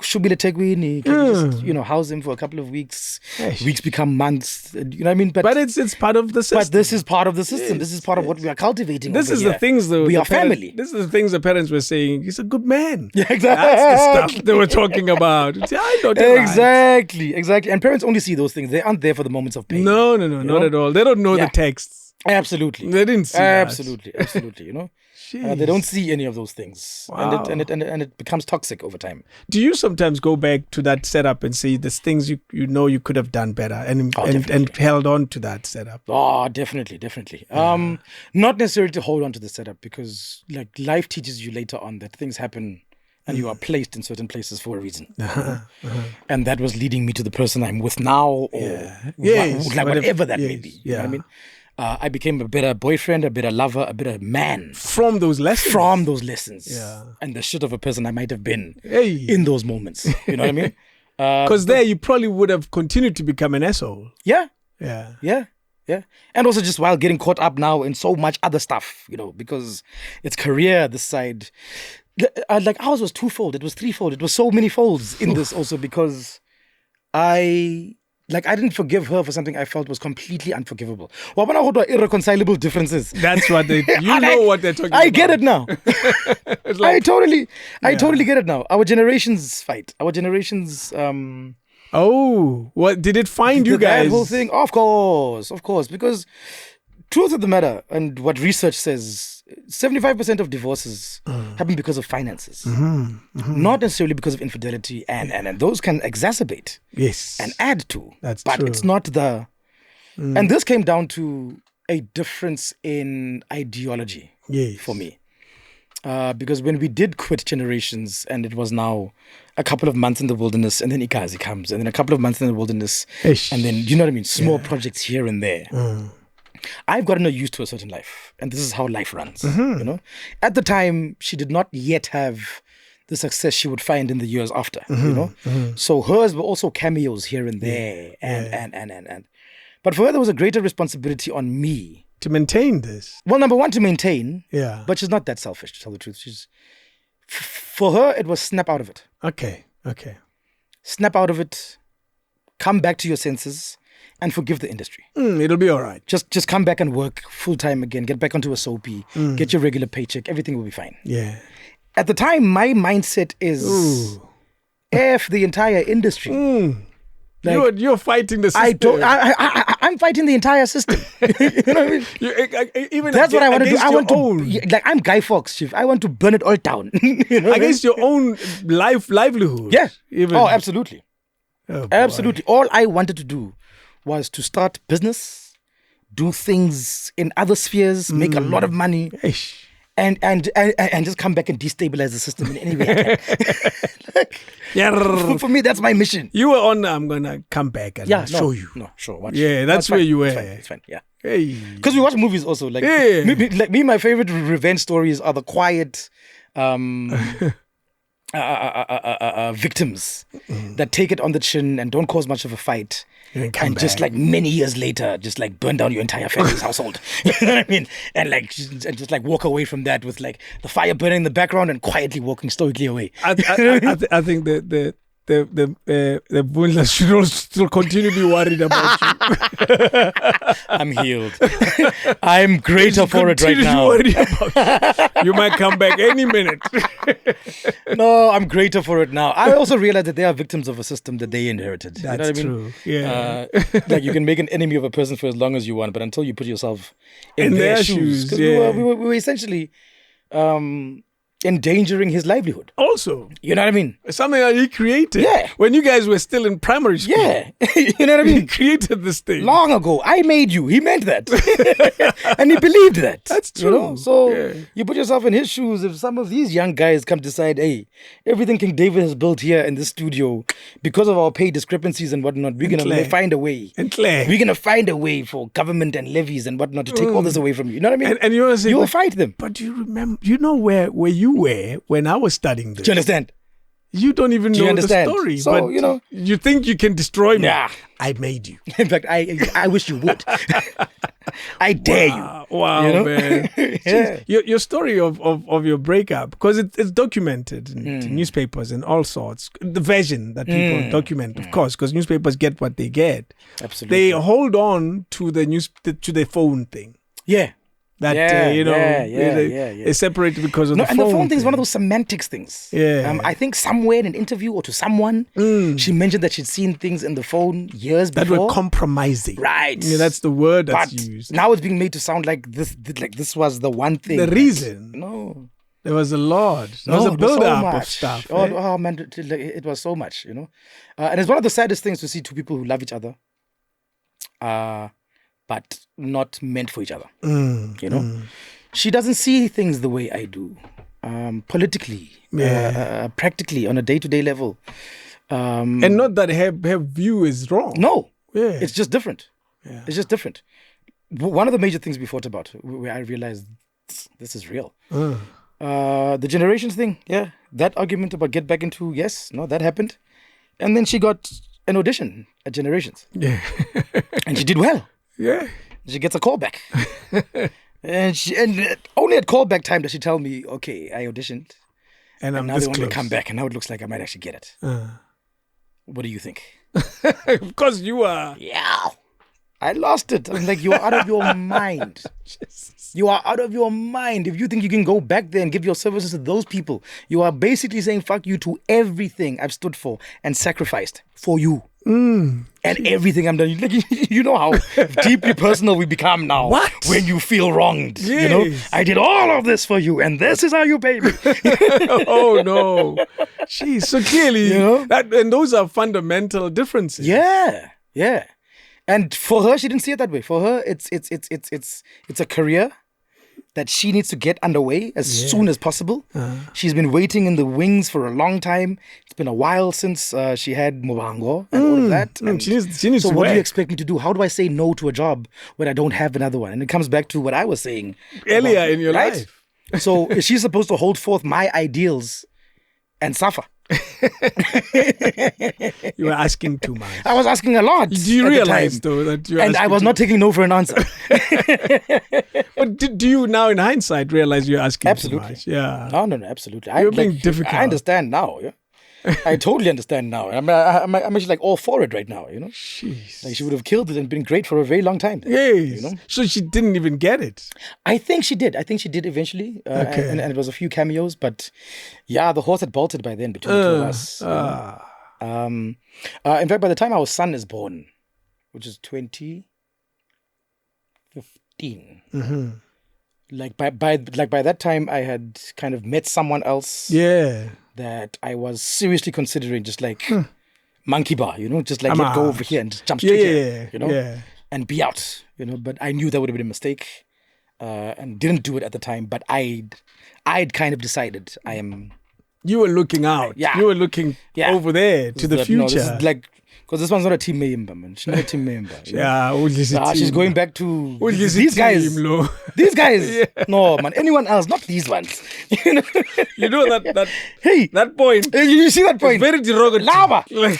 Shubile Tegwini, just, you know, house him for a couple of weeks. Weeks become months. You know what I mean? But it's part of the system. But this is part of the system. This is part of what we are cultivating. This is the things though. We are family. This is the things the parents were saying. He's a good man. Yeah, exactly. That's the stuff they were talking about. Exactly. And parents only see those things. They aren't there for the moments of pain. No, not at all. They don't know the texts. Absolutely. They didn't see Absolutely. You know. They don't see any of those things. Wow. And it becomes toxic over time. Do you sometimes go back to that setup and see there's things you know you could have done better and held on to that setup? Oh, definitely. Not necessarily to hold on to the setup, because like life teaches you later on that things happen and you are placed in certain places for a reason. And that was leading me to the person I'm with now, or whatever that may be. You know what I mean? I became a better boyfriend, a better lover, a better man. From those lessons. Yeah. And the shit of a person I might have been in those moments. You know what I mean? Because there you probably would have continued to become an asshole. Yeah. And also just while getting caught up now in so much other stuff, you know, because it's career, this side. Like ours was twofold. It was threefold. It was so many folds in this also, because I didn't forgive her for something I felt was completely unforgivable. Irreconcilable differences. That's what know what they're talking about. I get it now. I totally get it now. Our generations fight. Our generations... what did it find you guys? That whole thing? Of course. Because truth of the matter, and what research says, 75% of divorces happen because of finances. Not necessarily because of infidelity, and those can exacerbate and add to. That's but true. It's not the... And this came down to a difference in ideology for me. Because when we did quit Generations, and it was now a couple of months in the wilderness, and then Ikazi comes, and then a couple of months in the wilderness, and then, you know what I mean, small projects here and there. I've gotten used to a certain life, and this is how life runs. You know, at the time, she did not yet have the success she would find in the years after. You know, so hers were also cameos here and there, and. But for her, there was a greater responsibility on me to maintain this. Well, number one, to maintain. Yeah. But she's not that selfish, to tell the truth. For her, it was snap out of it. Okay. Okay. Snap out of it. Come back to your senses and forgive the industry. It'll be all right. Just come back and work full time again. Get back onto a soapy. Get your regular paycheck. Everything will be fine. Yeah. At the time, my mindset is F the entire industry. Like, you're fighting the system. I'm fighting the entire system. You know what I mean? That's what I want to do. I want to, like, I'm Guy Fawkes, chief. I want to burn it all down. You know against your own livelihood. Yeah. Even. Oh, absolutely. Oh, absolutely. All I wanted to do was to start business, do things in other spheres, make a lot of money. Ish. And just come back and destabilize the system in any way I can. For me, that's my mission. You were on, I'm going to come back and show you. No, sure. Watch. Yeah, that's where you were. It's fine. Yeah. Because we watch movies also. Like, my favorite revenge stories are the quiet victims that take it on the chin and don't cause much of a fight. And just like many years later, just like burn down your entire family's household. You know what I mean? And just like walk away from that with like the fire burning in the background and quietly walking stoically away. I think the Bunlas should still continue to be worried about you. I'm healed. I'm greater for it right now. You might come back any minute. No, I'm greater for it now. I also realize that they are victims of a system that they inherited. That's you know what true. I mean? Yeah. Like you can make an enemy of a person for as long as you want, but until you put yourself in their shoes. Yeah. We were essentially endangering his livelihood. Also, you know what I mean? Something that he created. Yeah. When you guys were still in primary school. Yeah. You know what I mean? He created this thing. Long ago. I made you. He meant that. And he believed that. That's true. You know? So you put yourself in his shoes. If some of these young guys come decide, hey, everything King David has built here in this studio, because of our pay discrepancies and whatnot, we're going to find a way. We're going to find a way for government and levies and whatnot to take all this away from you. You know what I mean? And you'll fight them. But you remember, you know where you were when I was studying this. Do you understand? You don't even know the story. So, but you know, you think you can destroy me. Yeah. I made you. In fact, I wish you would. I dare you. Wow, you know? Man. Yeah. Your story of your breakup, because it's documented in newspapers and all sorts. The version that people document, of course, because newspapers get what they get. Absolutely. They hold on to the phone thing. Yeah. That, it's separated because of the phone. And the phone thing is one of those semantics things. Yeah. I think somewhere in an interview or to someone, she mentioned that she'd seen things in the phone years before. That were compromising. Right. Yeah, that's the word that's used. Now it's being made to sound like this was the one thing. The reason. No. There was a lot. There was a build-up of stuff. Oh, man, it was so much, you know. And it's one of the saddest things to see two people who love each other. But not meant for each other. You know, she doesn't see things the way I do, politically, practically, on a day-to-day level. And not that her view is wrong. No, it's just different. Yeah. It's just different. One of the major things we fought about, where I realized this is real, the generations thing. Yeah, that argument about get back into that happened, and then she got an audition at Generations. Yeah, and she did well. Yeah. She gets a call back. and only at callback time does she tell me, okay, I auditioned. And now they want me to come back. And now it looks like I might actually get it. What do you think? Because you are... Yeah. I lost it. I'm like, you are out of your mind. You are out of your mind. If you think you can go back there and give your services to those people, you are basically saying fuck you to everything I've stood for and sacrificed for you. And everything I'm done. Like, you know how deeply personal we become now. What? When you feel wronged. Yes. You know, I did all of this for you, and this is how you pay me. Oh no. Jeez, so clearly, you know? And those are fundamental differences. Yeah. And for her, she didn't see it that way. For her, it's a career that she needs to get underway as soon as possible. She's been waiting in the wings for a long time. It's been a while since she had Mobango and all of that. And she needs so to what do you work. expect me to do? How do I say no to a job when I don't have another one? And it comes back to what I was saying earlier in your life. So is she supposed to hold forth my ideals and suffer? You were asking too much. I was asking a lot. Do you realize though that you? And I was not taking no for an answer. But do you now, in hindsight, realize you're asking absolutely too much? Yeah. No, absolutely. You're being difficult. I understand now. Yeah. I totally understand now. I'm actually like all for it right now, you know? Jeez. Like she would have killed it and been great for a very long time. Then, Yes. You know? So she didn't even get it. I think she did. I think she did eventually. Okay. And it was a few cameos, but yeah, the horse had bolted by then between the two of us. You know? In fact, by the time our son is born, which is 2015, like by that time, I had kind of met someone else. Yeah. That I was seriously considering, just like monkey bar, you know, just like let go over here and just jump straight here, you know, and be out, you know. But I knew that would have been a mistake, and didn't do it at the time. But I'd kind of decided I am. You were looking out. Yeah. You were looking over there to the future. No, this is like, because this one's not a team member, man. She's not a team member. She's going back to these guys. These guys. No, man. Anyone else, not these ones. You know that hey, that point. You see that point? It's very derogatory. Lava. Like,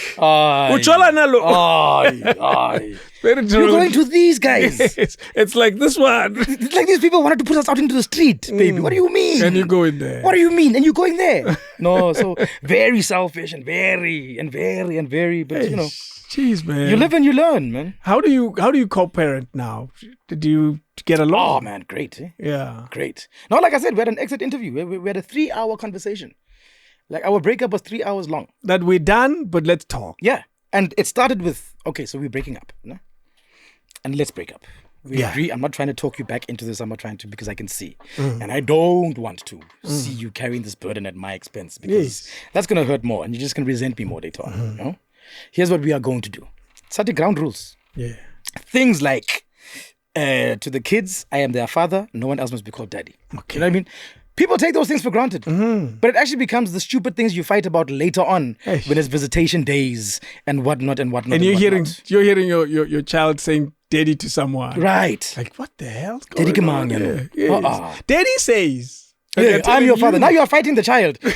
very derogatory. You're going to these guys. It's like this one. It's like these people wanted to put us out into the street, baby. What do you mean? And you go in there. What do you mean? And you going there? No, so very selfish and very, but you know. Jeez, man. You live and you learn, man. How do you co-parent now? Did you get along? Oh, man, great. Yeah. Great. No, like I said, we had an exit interview. We had a 3-hour conversation. Like our breakup was 3 hours long. That we're done, but let's talk. Yeah. And it started with, okay, so we're breaking up. No? And let's break up. We agree. I'm not trying to talk you back into this. I'm not trying to, because I can see. And I don't want to see you carrying this burden at my expense, because that's going to hurt more and you're just going to resent me more later on. You know? Here's what we are going to do. Set the ground rules. Yeah. Things like, to the kids, I am their father. No one else must be called daddy. Okay. You know what I mean? People take those things for granted. But it actually becomes the stupid things you fight about later on when it's visitation days and whatnot. And you're hearing your child saying daddy to someone. Right. Like, what the hell's Daddy going on? Yes. Daddy says. Yeah, I'm your father. Now you are fighting the child. Now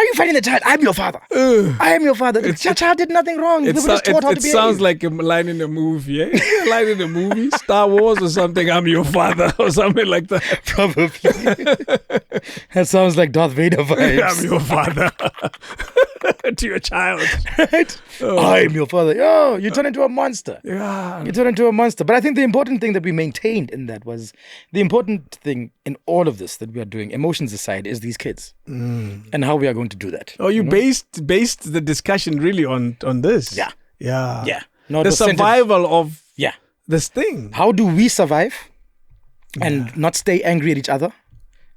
you're fighting the child. I'm your father. I am your father. Your child did nothing wrong. They were just taught how to behave. It sounds like a line in a movie. A line in a movie, Star Wars or something. I'm your father or something like that. Probably. That sounds like Darth Vader vibes. I'm your father. To your child. Right? I'm your father. Oh, you turn into a monster. Yeah. You turn into a monster. But I think the important thing that we maintained in that was the important thing in all of this that we are doing, emotions aside, is these kids and how we are going to do that. Oh, you based the discussion really on this. Yeah. No, the survival of this thing. How do we survive and not stay angry at each other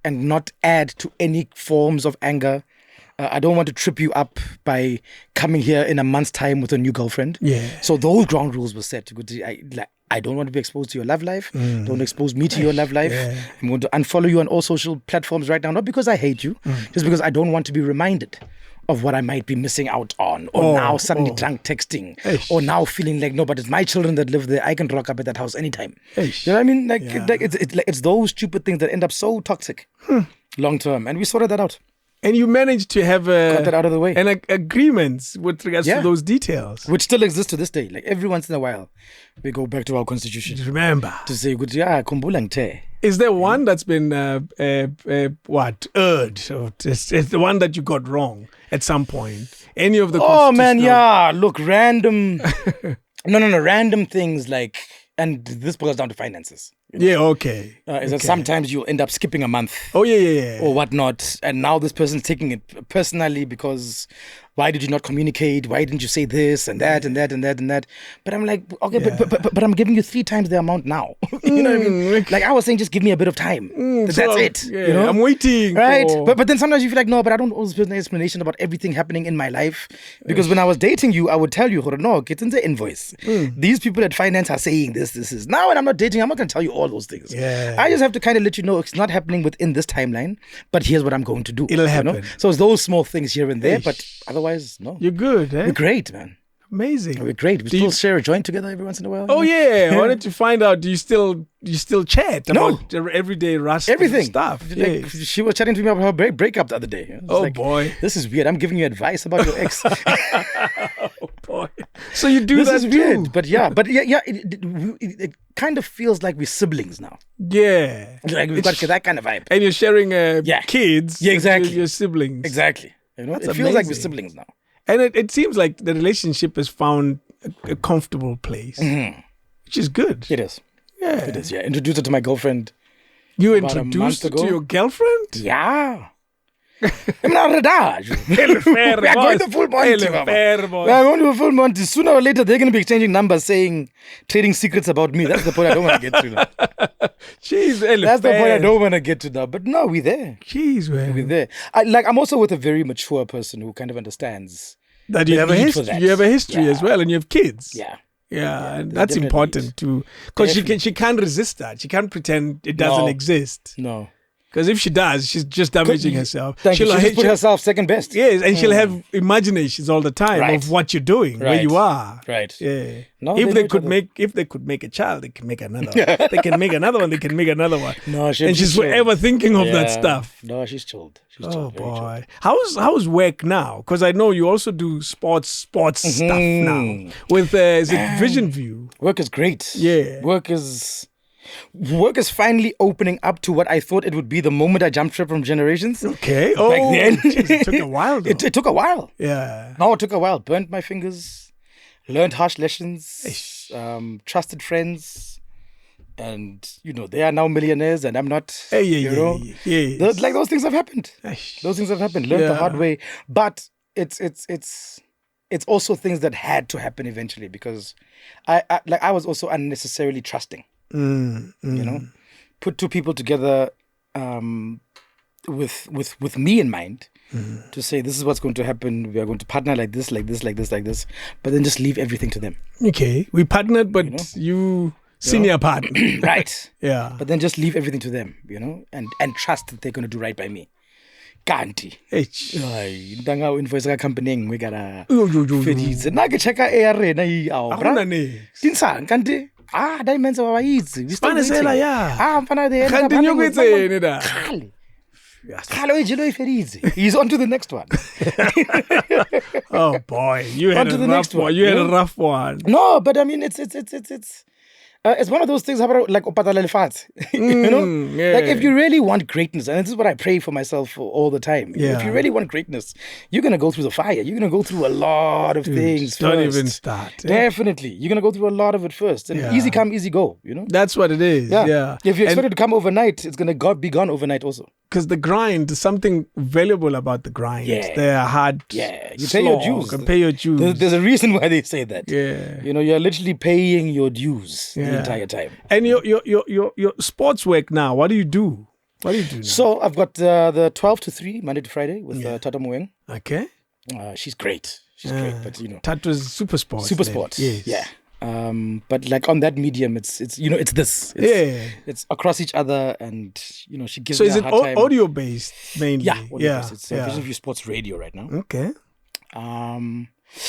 and not add to any forms of anger? I don't want to trip you up by coming here in a month's time with a new girlfriend. Yeah. So those ground rules were set. I don't want to be exposed to your love life. Don't expose me to your love life. Yeah. I'm going to unfollow you on all social platforms right now, not because I hate you, just because I don't want to be reminded of what I might be missing out on, or now suddenly drunk texting, or now feeling like, no, but it's my children that live there. I can rock up at that house anytime. You know what I mean? It's those stupid things that end up so toxic long term, and we sorted that out. And you managed to have got that out of the way. And agreements with regards to those details. Which still exists to this day. Like every once in a while, we go back to our constitution. Remember. To say, kumbula ngithe. Is there one that's been, erred? Or it's the one that you got wrong at some point? Any of the Look, random. No. Random things like, and this boils down to finances. Yeah, okay. Is that sometimes you end up skipping a month. Oh, yeah. Or whatnot. And now this person's taking it personally because why did you not communicate? Why didn't you say this and that and that and that and that? But I'm like, okay, but I'm giving you 3 times the amount now. You know what I mean? Like I was saying, just give me a bit of time. That's it. Yeah, you know? I'm waiting. Right? But then sometimes you feel like, no, but I don't owe this person an explanation about everything happening in my life. Because when I was dating you, I would tell you, no, get in the invoice. These people at finance are saying this is. Now when I'm not dating, I'm not going to tell you all those things. Yeah. I just have to kind of let you know it's not happening within this timeline, but here's what I'm going to do. It'll happen. You know? So it's those small things here and there, but otherwise, no. You're good, eh? We're great, man. Amazing. We're great. We still share a joint together every once in a while. Oh, yeah. I wanted to find out, do you still chat about everyday Rust everything stuff? Like, she was chatting to me about her breakup the other day. Boy. This is weird. I'm giving you advice about your ex. Oh, boy. So you do this that is too. Weird. But it kind of feels like we're siblings now. Yeah. Like we've got that kind of vibe. And you're sharing kids. Yeah, exactly. Your siblings. Exactly. You know, That's it feels like we're amazing. siblings now. And it seems like the relationship has found a comfortable place, which is good. It is. Yeah. It is. Yeah. Introduced her to my girlfriend. You About a introduced month it to ago. your girlfriend? Yeah. I'm not redage. We are going to full Monty. Baba. We are going to full Monty. Sooner or later, they're going to be exchanging numbers, saying, trading secrets about me. That's the point I don't want to get to now. Jeez, That's the point I don't want to get to now. But no, we're there. Jeez, We're man. there. I'm also with a very mature person who kind of understands. That you the have a need for history. that. You have a history as well, and you have kids. Yeah. Yeah, and there's that's definitely important is. too, because Definitely. she can't resist that. She can't pretend it doesn't No. exist. No. Because if she does, she's just damaging herself. Thank you. She just put she'll- herself second best. Yes, and she'll have imaginations all the time Right. of what you're doing, where Right. you are. Right. Yeah. No, they if know they each could other. make a child, they can make another one. They can make another one. They can make another one. No, And she's chilled. forever thinking of that Yeah. stuff. No, she's chilled. She's Oh chilled. Very chilled. boy, how's work now? Because I know you also do sports stuff now with is it Vision View? Work is great. Yeah. Work is finally opening up to what I thought it would be the moment I jumped ship from Generations. Okay. Back Oh, then. geez, it took a while though. It took a while. Yeah. No, it took a while. Burnt my fingers, learned harsh lessons, trusted friends, and they are now millionaires, and I'm not. Hey, you know, like those things have happened. Eish. Those things have happened. Learned the Yeah. hard way, but it's also things that had to happen eventually because I was also unnecessarily trusting. Put two people together with me in mind to say this is what's going to happen. We are going to partner like this, like this, like this, like this, but then just leave everything to them. Okay, we partnered, but you senior partner, Right. Yeah. But then just leave everything to them, and trust that they're going to do right by me. Kanti. Eish. Ndanga invoice ka company engwe kana Yo. feditse nna ke checka AR rena e ao Akuna ne. tinsang kanti diamonds wa itse we still Mfana sela, waiting. yeah. Mfana de Kanti nyoko itsene da. khale o jelo e feditse he's on to the next one. Oh boy, you had On to a the rough next one. one, You had you a know? rough one. No, but I mean it's one of those things like opatala lefatshe. yeah. Like if you really want greatness, and this is what I pray for myself all the time. Yeah. If you really want greatness, you're gonna go through the fire. You're gonna go through a lot of things. Don't first. even start. Definitely, you're gonna go through a lot of it first, and Yeah. easy come, easy go. That's what it is. Yeah. If you expect And it to come overnight, it's gonna be gone overnight also. because the grind is something valuable about the grind. Yeah. They're hard. Yeah, you pay your slog dues. and pay your dues. There's a reason why they say that. Yeah. You're literally paying your dues the Yeah. entire time. And your sports work now. What do you do? What do you do now? So I've got the 12 to 3 Monday to Friday with Tata Moeng. Okay. She's great. She's great, but Tatu's super sports. super then. sports. Yes. Yeah. But like on that medium, it's this. It's across each other, and she gives So me is a it hard time. audio based mainly? Yeah, audio-based. It's yeah. Vision View Sports Radio right now. Okay. I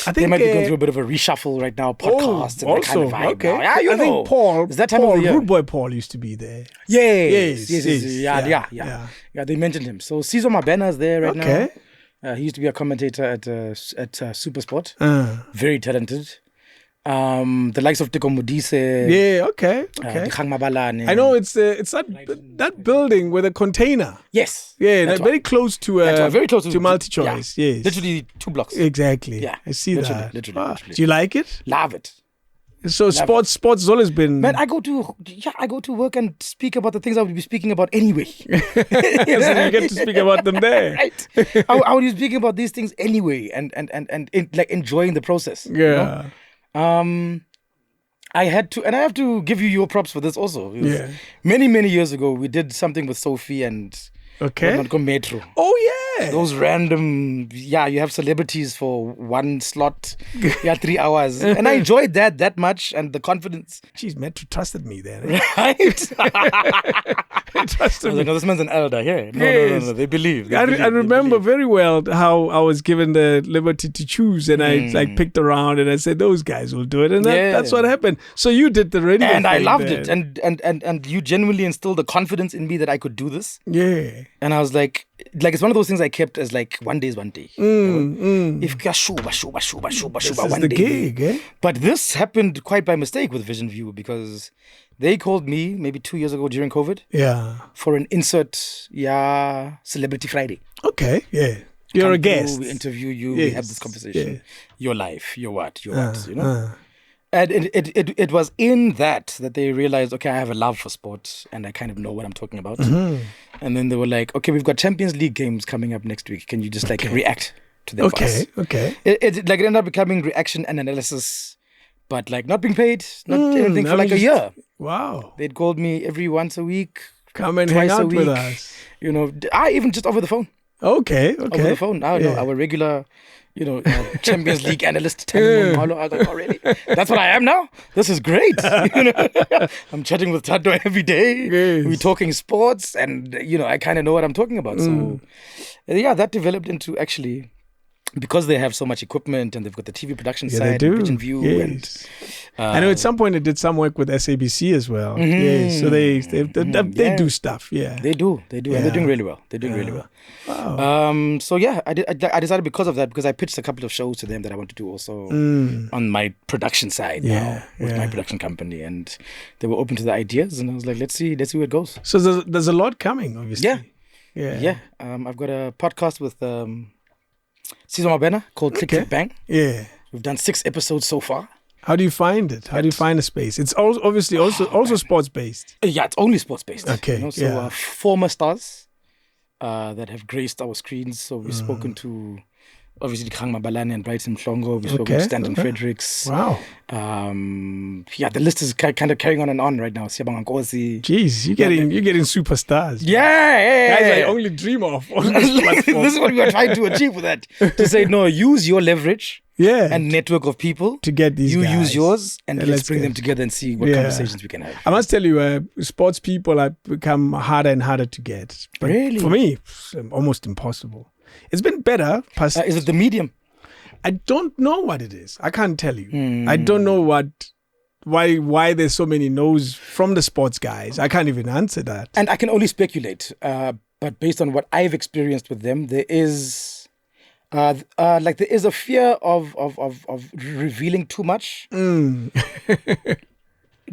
They think might be going through a bit of a reshuffle right now, podcasts and that kind of vibe. okay. Now. Yeah, I think Paul, it's that time of the year. Rude Boy Paul used to be there. Yes. Yeah. Yeah, they mentioned him. So Caesar Mabena is there right Okay. now. He used to be a commentator at Supersport. Very talented. The likes of Teko Modise. Yeah. Okay. Dikgang Mabalane. I know it's that building with a container. Yes. Yeah, that's very close to very close to multi-choice. Yeah. Yes. Literally 2 blocks. Exactly. Yeah, I see literally, that. literally. Do you like it? Love it. So sports has always been. Man, I go to work and speak about the things I would be speaking about anyway. So you get to speak about them there. Right. I would be speaking about these things anyway, and like enjoying the process. Yeah. I had to, and I have to give you your props for this also. Yeah. Many years ago, we did something with Sophie and Okay. Metro. Oh yeah. Those random, you have celebrities for one slot, 3 hours. And I enjoyed that much and the confidence. Jeez, Metro trusted me there. Right? They trusted I was me. like, no, this man's an elder here. No, Yes. no. They believe. I remember very well how I was given the liberty to choose, and I like picked around, and I said those guys will do it, and that's what happened. So you did the radio, And I thing loved there. it. And you genuinely instilled the confidence in me that I could do this. Yeah. And I was like it's one of those things I kept as like one day is one day. If shuba, This is one the day. gig, eh? But this happened quite by mistake with Vision View because they called me maybe 2 years ago during COVID Yeah. for an insert, Celebrity Friday. Okay. Yeah. You're a come through, guest. We interview you. We have this conversation. Yeah. Your life. Your what? Your what? You know. And it was in that they realized, okay, I have a love for sport and I kind of know what I'm talking about. And then they were like, okay, we've got Champions League games coming up next week. Can you just react to them for us? Okay. It ended up becoming reaction and analysis, but not being paid, not anything for a year. Wow. They'd called me every once a week. Come and hang out with us. You know, I even just over the phone. Okay. Over the phone. I know our regular, Champions League analyst, Thami Mngqolo. I was like, oh, really? That's what I am now? This is great. I'm chatting with Tato every day. Yes. We're talking sports and, I kind of know what I'm talking about. So, that developed into actually, because they have so much equipment and they've got the TV production side, Vision View. Yes. I know at some point they did some work with SABC as well. Yes. So they do stuff. Yeah. They do. And they're doing really well. Wow. So I decided because of that, because I pitched a couple of shows to them that I want to do also on my production side now with my production company, and they were open to the ideas, and I was like, let's see where it goes. So there's a lot coming, obviously. Yeah. I've got a podcast with Sizwe Mabena called Click Bang. Yeah. We've done 6 episodes so far. How do you find it? How do you find the space? It's obviously also sports based. Yeah, it's only sports based. Okay. Former stars that have graced our screens. So we've spoken to obviously Kang Mabalani and Brighton Mhlongo. We've spoken to Stanton Fredericks. Wow. The list is kind of carrying on right now. Siyabonga Nkosi. Jeez, you're getting superstars. Yeah. Guys, I only dream of on this platform. This is what we are trying to achieve with that. To say, no, use your leverage. And network of people to get these guys. You use yours and let's bring them together and see what conversations we can have. I must tell you, sports people have become harder and harder to get. But really? For me, it's almost impossible. It's been better. Is it the medium? I don't know what it is. I can't tell you. I don't know why there's so many no's from the sports guys. I can't even answer that. And I can only speculate. But based on what I've experienced with them, there is... there is a fear of revealing too much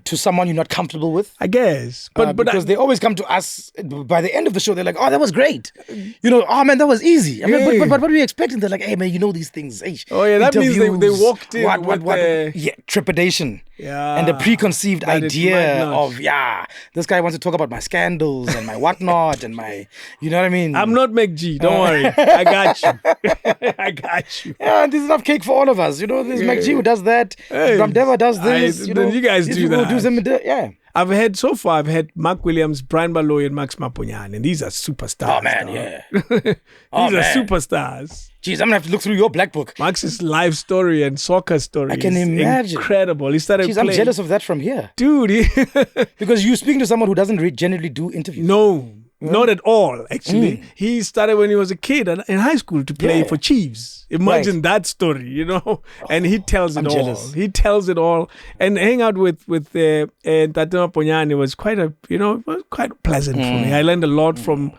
to someone you're not comfortable with. I guess, but because they always come to us by the end of the show, they're like, "Oh, that was great," "Oh man, that was easy." I mean, but what were you expecting? They're like, "Hey man, you know these things." Hey, that means they walked in with trepidation. And a preconceived idea of, this guy wants to talk about my scandals and my whatnot and my, you know what I mean? I'm not McG, don't worry. I got you. I got you. Yeah, there's enough cake for all of us. There's McG who does that. Ramdeva does this. You guys do that. Do them, I've had Mark Williams, Brian Baloy, and Max Maponyan, and these are superstars. Oh man, yeah. These are superstars. Jeez, I'm gonna have to look through your black book. Max's life story and soccer story. I can imagine. Incredible. He started playing. I'm jealous of that from here, dude. Because you're speaking to someone who doesn't generally do interviews. No. Not at all, actually. He started when he was a kid in high school to play for Chiefs. Imagine that story, and he tells it all. Jealous. He tells it all. And hang out with Tatema Ponyani was quite pleasant for me. I learned a lot from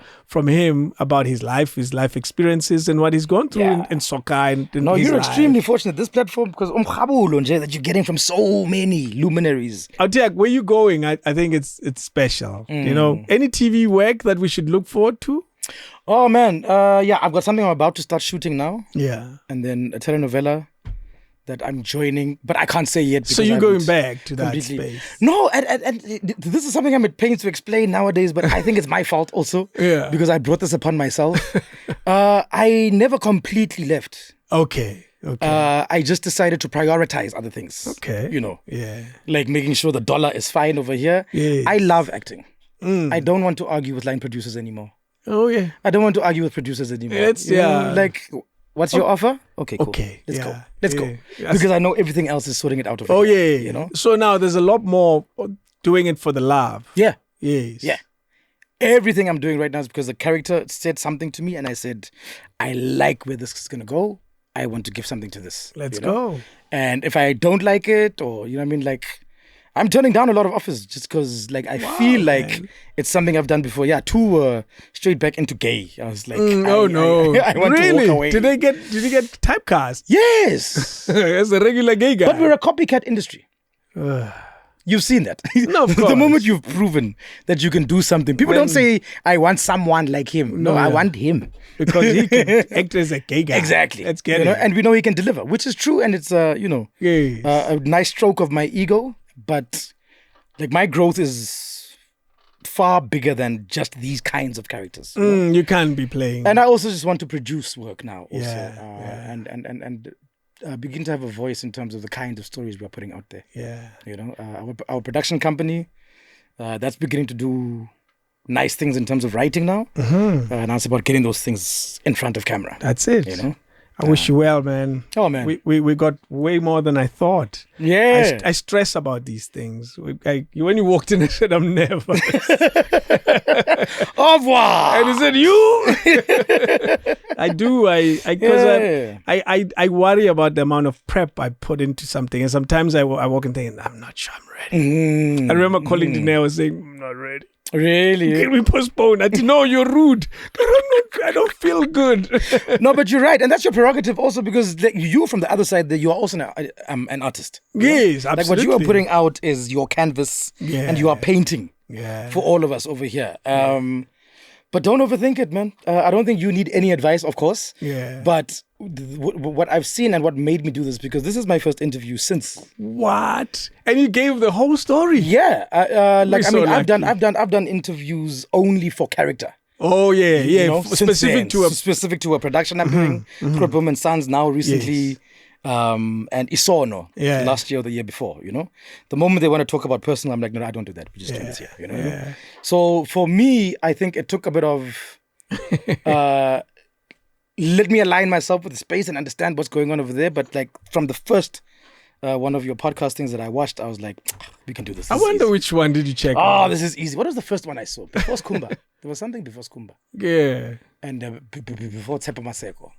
him about his life experiences and what he's gone through in soccer and in his you're life. extremely fortunate. This platform, because that you're getting from so many luminaries. Altiak, where you going? I think it's special. Any TV work that we should look forward to? Oh man, I've got something I'm about to start shooting now. Yeah, and then a telenovela that I'm joining, but I can't say yet. So you're going back to that space? No, and this is something I'm at pains to explain nowadays, but I think it's my fault also. Because I brought this upon myself. I never completely left. Okay. I just decided to prioritize other things. Okay. Like making sure the dollar is fine over here. Yes. I love acting. I don't want to argue with line producers anymore. Oh yeah. I don't want to argue with producers anymore. Like, what's your offer? Okay, cool. Okay, let's go. Let's go. Because I know everything else is sorting it out over here. So now there's a lot more doing it for the love. Yeah. Yes. Yeah. Everything I'm doing right now is because the character said something to me and I said, I like where this is going to go. I want to give something to this. Let's go. And if I don't like it or, I'm turning down a lot of offers just because, I feel like it's something I've done before. Yeah, 2 straight back into gay. I was like, oh no, I want to walk away. Did you get typecast? Yes, as a regular gay guy. But we're a copycat industry. You've seen that. No, of course. The moment you've proven that you can do something, people don't say, I want someone like him. No, I want him. Because he can act as a gay guy. Exactly. Let's get it. And we know he can deliver, which is true. And it's, Yes. a nice stroke of my ego. But like my growth is far bigger than just these kinds of characters. You can't be playing. And I also just want to produce work now also. Yeah. And begin to have a voice in terms of the kind of stories we're putting out there. Yeah. Our production company, that's beginning to do nice things in terms of writing now. Now it's about getting those things in front of camera. That's it. I wish you well, man. Oh, man. We got way more than I thought. Yeah. I stress about these things. When you walked in, I said, I'm nervous. Au revoir. And he said, you? I do. I worry about the amount of prep I put into something. And sometimes I walk and think, I'm not sure I'm ready. I remember calling Danae, I was saying, I'm not ready. Really? Can we postpone? I said, no, you're rude. I don't feel good. No, but you're right. And that's your prerogative also because you from the other side, you are also an artist. Yes, absolutely. Like what you are putting out is your canvas and you are painting for all of us over here. But don't overthink it, man. I don't think you need any advice, of course. Yeah. But what I've seen and what made me do this, because this is my first interview since. What? And you gave the whole story? Yeah. I've lucky. done interviews only for character. Oh yeah. Specific to a production I'm doing. Breakups and Sons now recently. And Isono last year or the year before, The moment they want to talk about personal, I'm like, no, I don't do that. We just do this here, So for me, I think it took a bit of let me align myself with the space and understand what's going on over there. But like from the first one of your podcast things that I watched, I was like, we can do this. I wonder which one did you check? Oh, this is easy. What was the first one I saw? Before Skumba. There was something before Skumba. Yeah. And before Tsepa Maseko.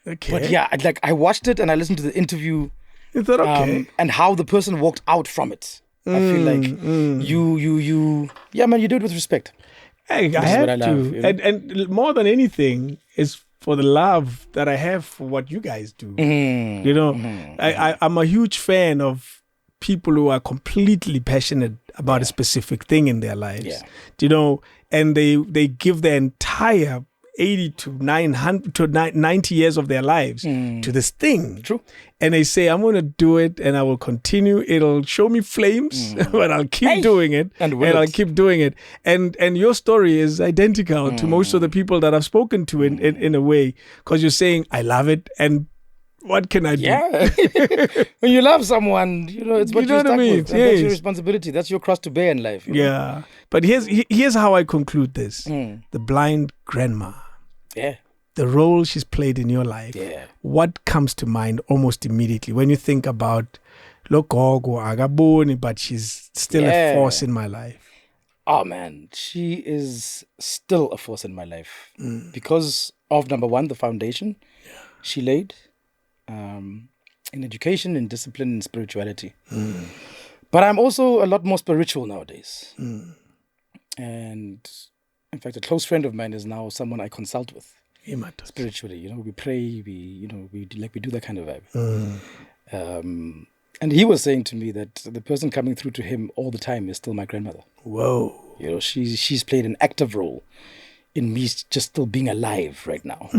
Okay. But yeah, I watched it and I listened to the interview. You thought, okay. And how the person walked out from it. I feel like you you do it with respect. Hey, I have to. And more than anything, it's for the love that I have for what you guys do. I'm a huge fan of people who are completely passionate about a specific thing in their lives. Yeah. And they give their entire 80 to 900 to 90 years of their lives to this thing. True. And they say, I'm going to do it and I will continue. It'll show me flames, but I'll keep doing it. And I'll keep doing it. And your story is identical to most of the people that I've spoken to in a way. Because you're saying, I love it. And what can I do? Yeah. When you love someone, it's what you're stuck with. And that's your responsibility. That's your cross to bear in life. Yeah. But here's how I conclude this. The blind grandma. Yeah. The role she's played in your life. Yeah. What comes to mind almost immediately when you think about Logogo Agaboni, but she's still a force in my life? Oh man, she is still a force in my life because of number one, the foundation she laid in education, in discipline, and spirituality. But I'm also a lot more spiritual nowadays. And in fact, a close friend of mine is now someone I consult with spiritually. We pray, we do that kind of vibe. And he was saying to me that the person coming through to him all the time is still my grandmother. Whoa. She's played an active role in me just still being alive right now.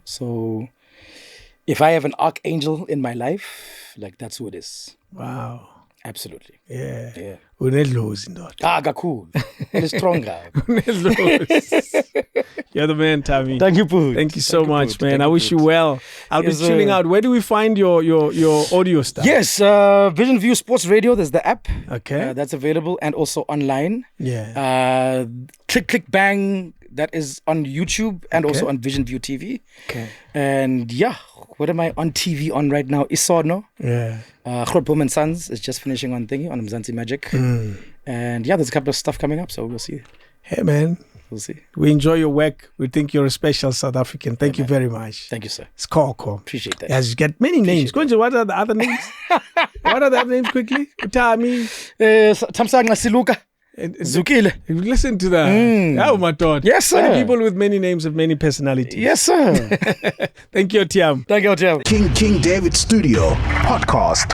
So if I have an archangel in my life, like that's who it is. Wow. Absolutely. Yeah. Unedlozi ndoda. Kakhulu. It is stronger. You're the man, Thami. Thank you, Pooh. Thank you so much, man. I wish you well. I'll be tuning out. Where do we find your audio stuff? Yes, Vision View Sports Radio. There's the app. Okay. That's available and also online. Yeah. Click, Click, Bang. That is on YouTube and also on Vision View TV. Okay. And what am I on TV on right now? Isono. Yeah. Breakups and Sons is just finishing on Mzansi Magic. And there's a couple of stuff coming up, so we'll see. Hey, man. We'll see. We enjoy your work. We think you're a special South African. Thank you very much. Thank you, sir. It's cool. Appreciate that. Yes, you get many names. What are the other names? What are the other names quickly? Thami. Tamsanga Siluka. Zukile. Listen to that. Oh, my God. Yes, sir. Many people with many names have many personalities. Yes, sir. Thank you, Tiam. Thank you, Tiam. King David Studio Podcast.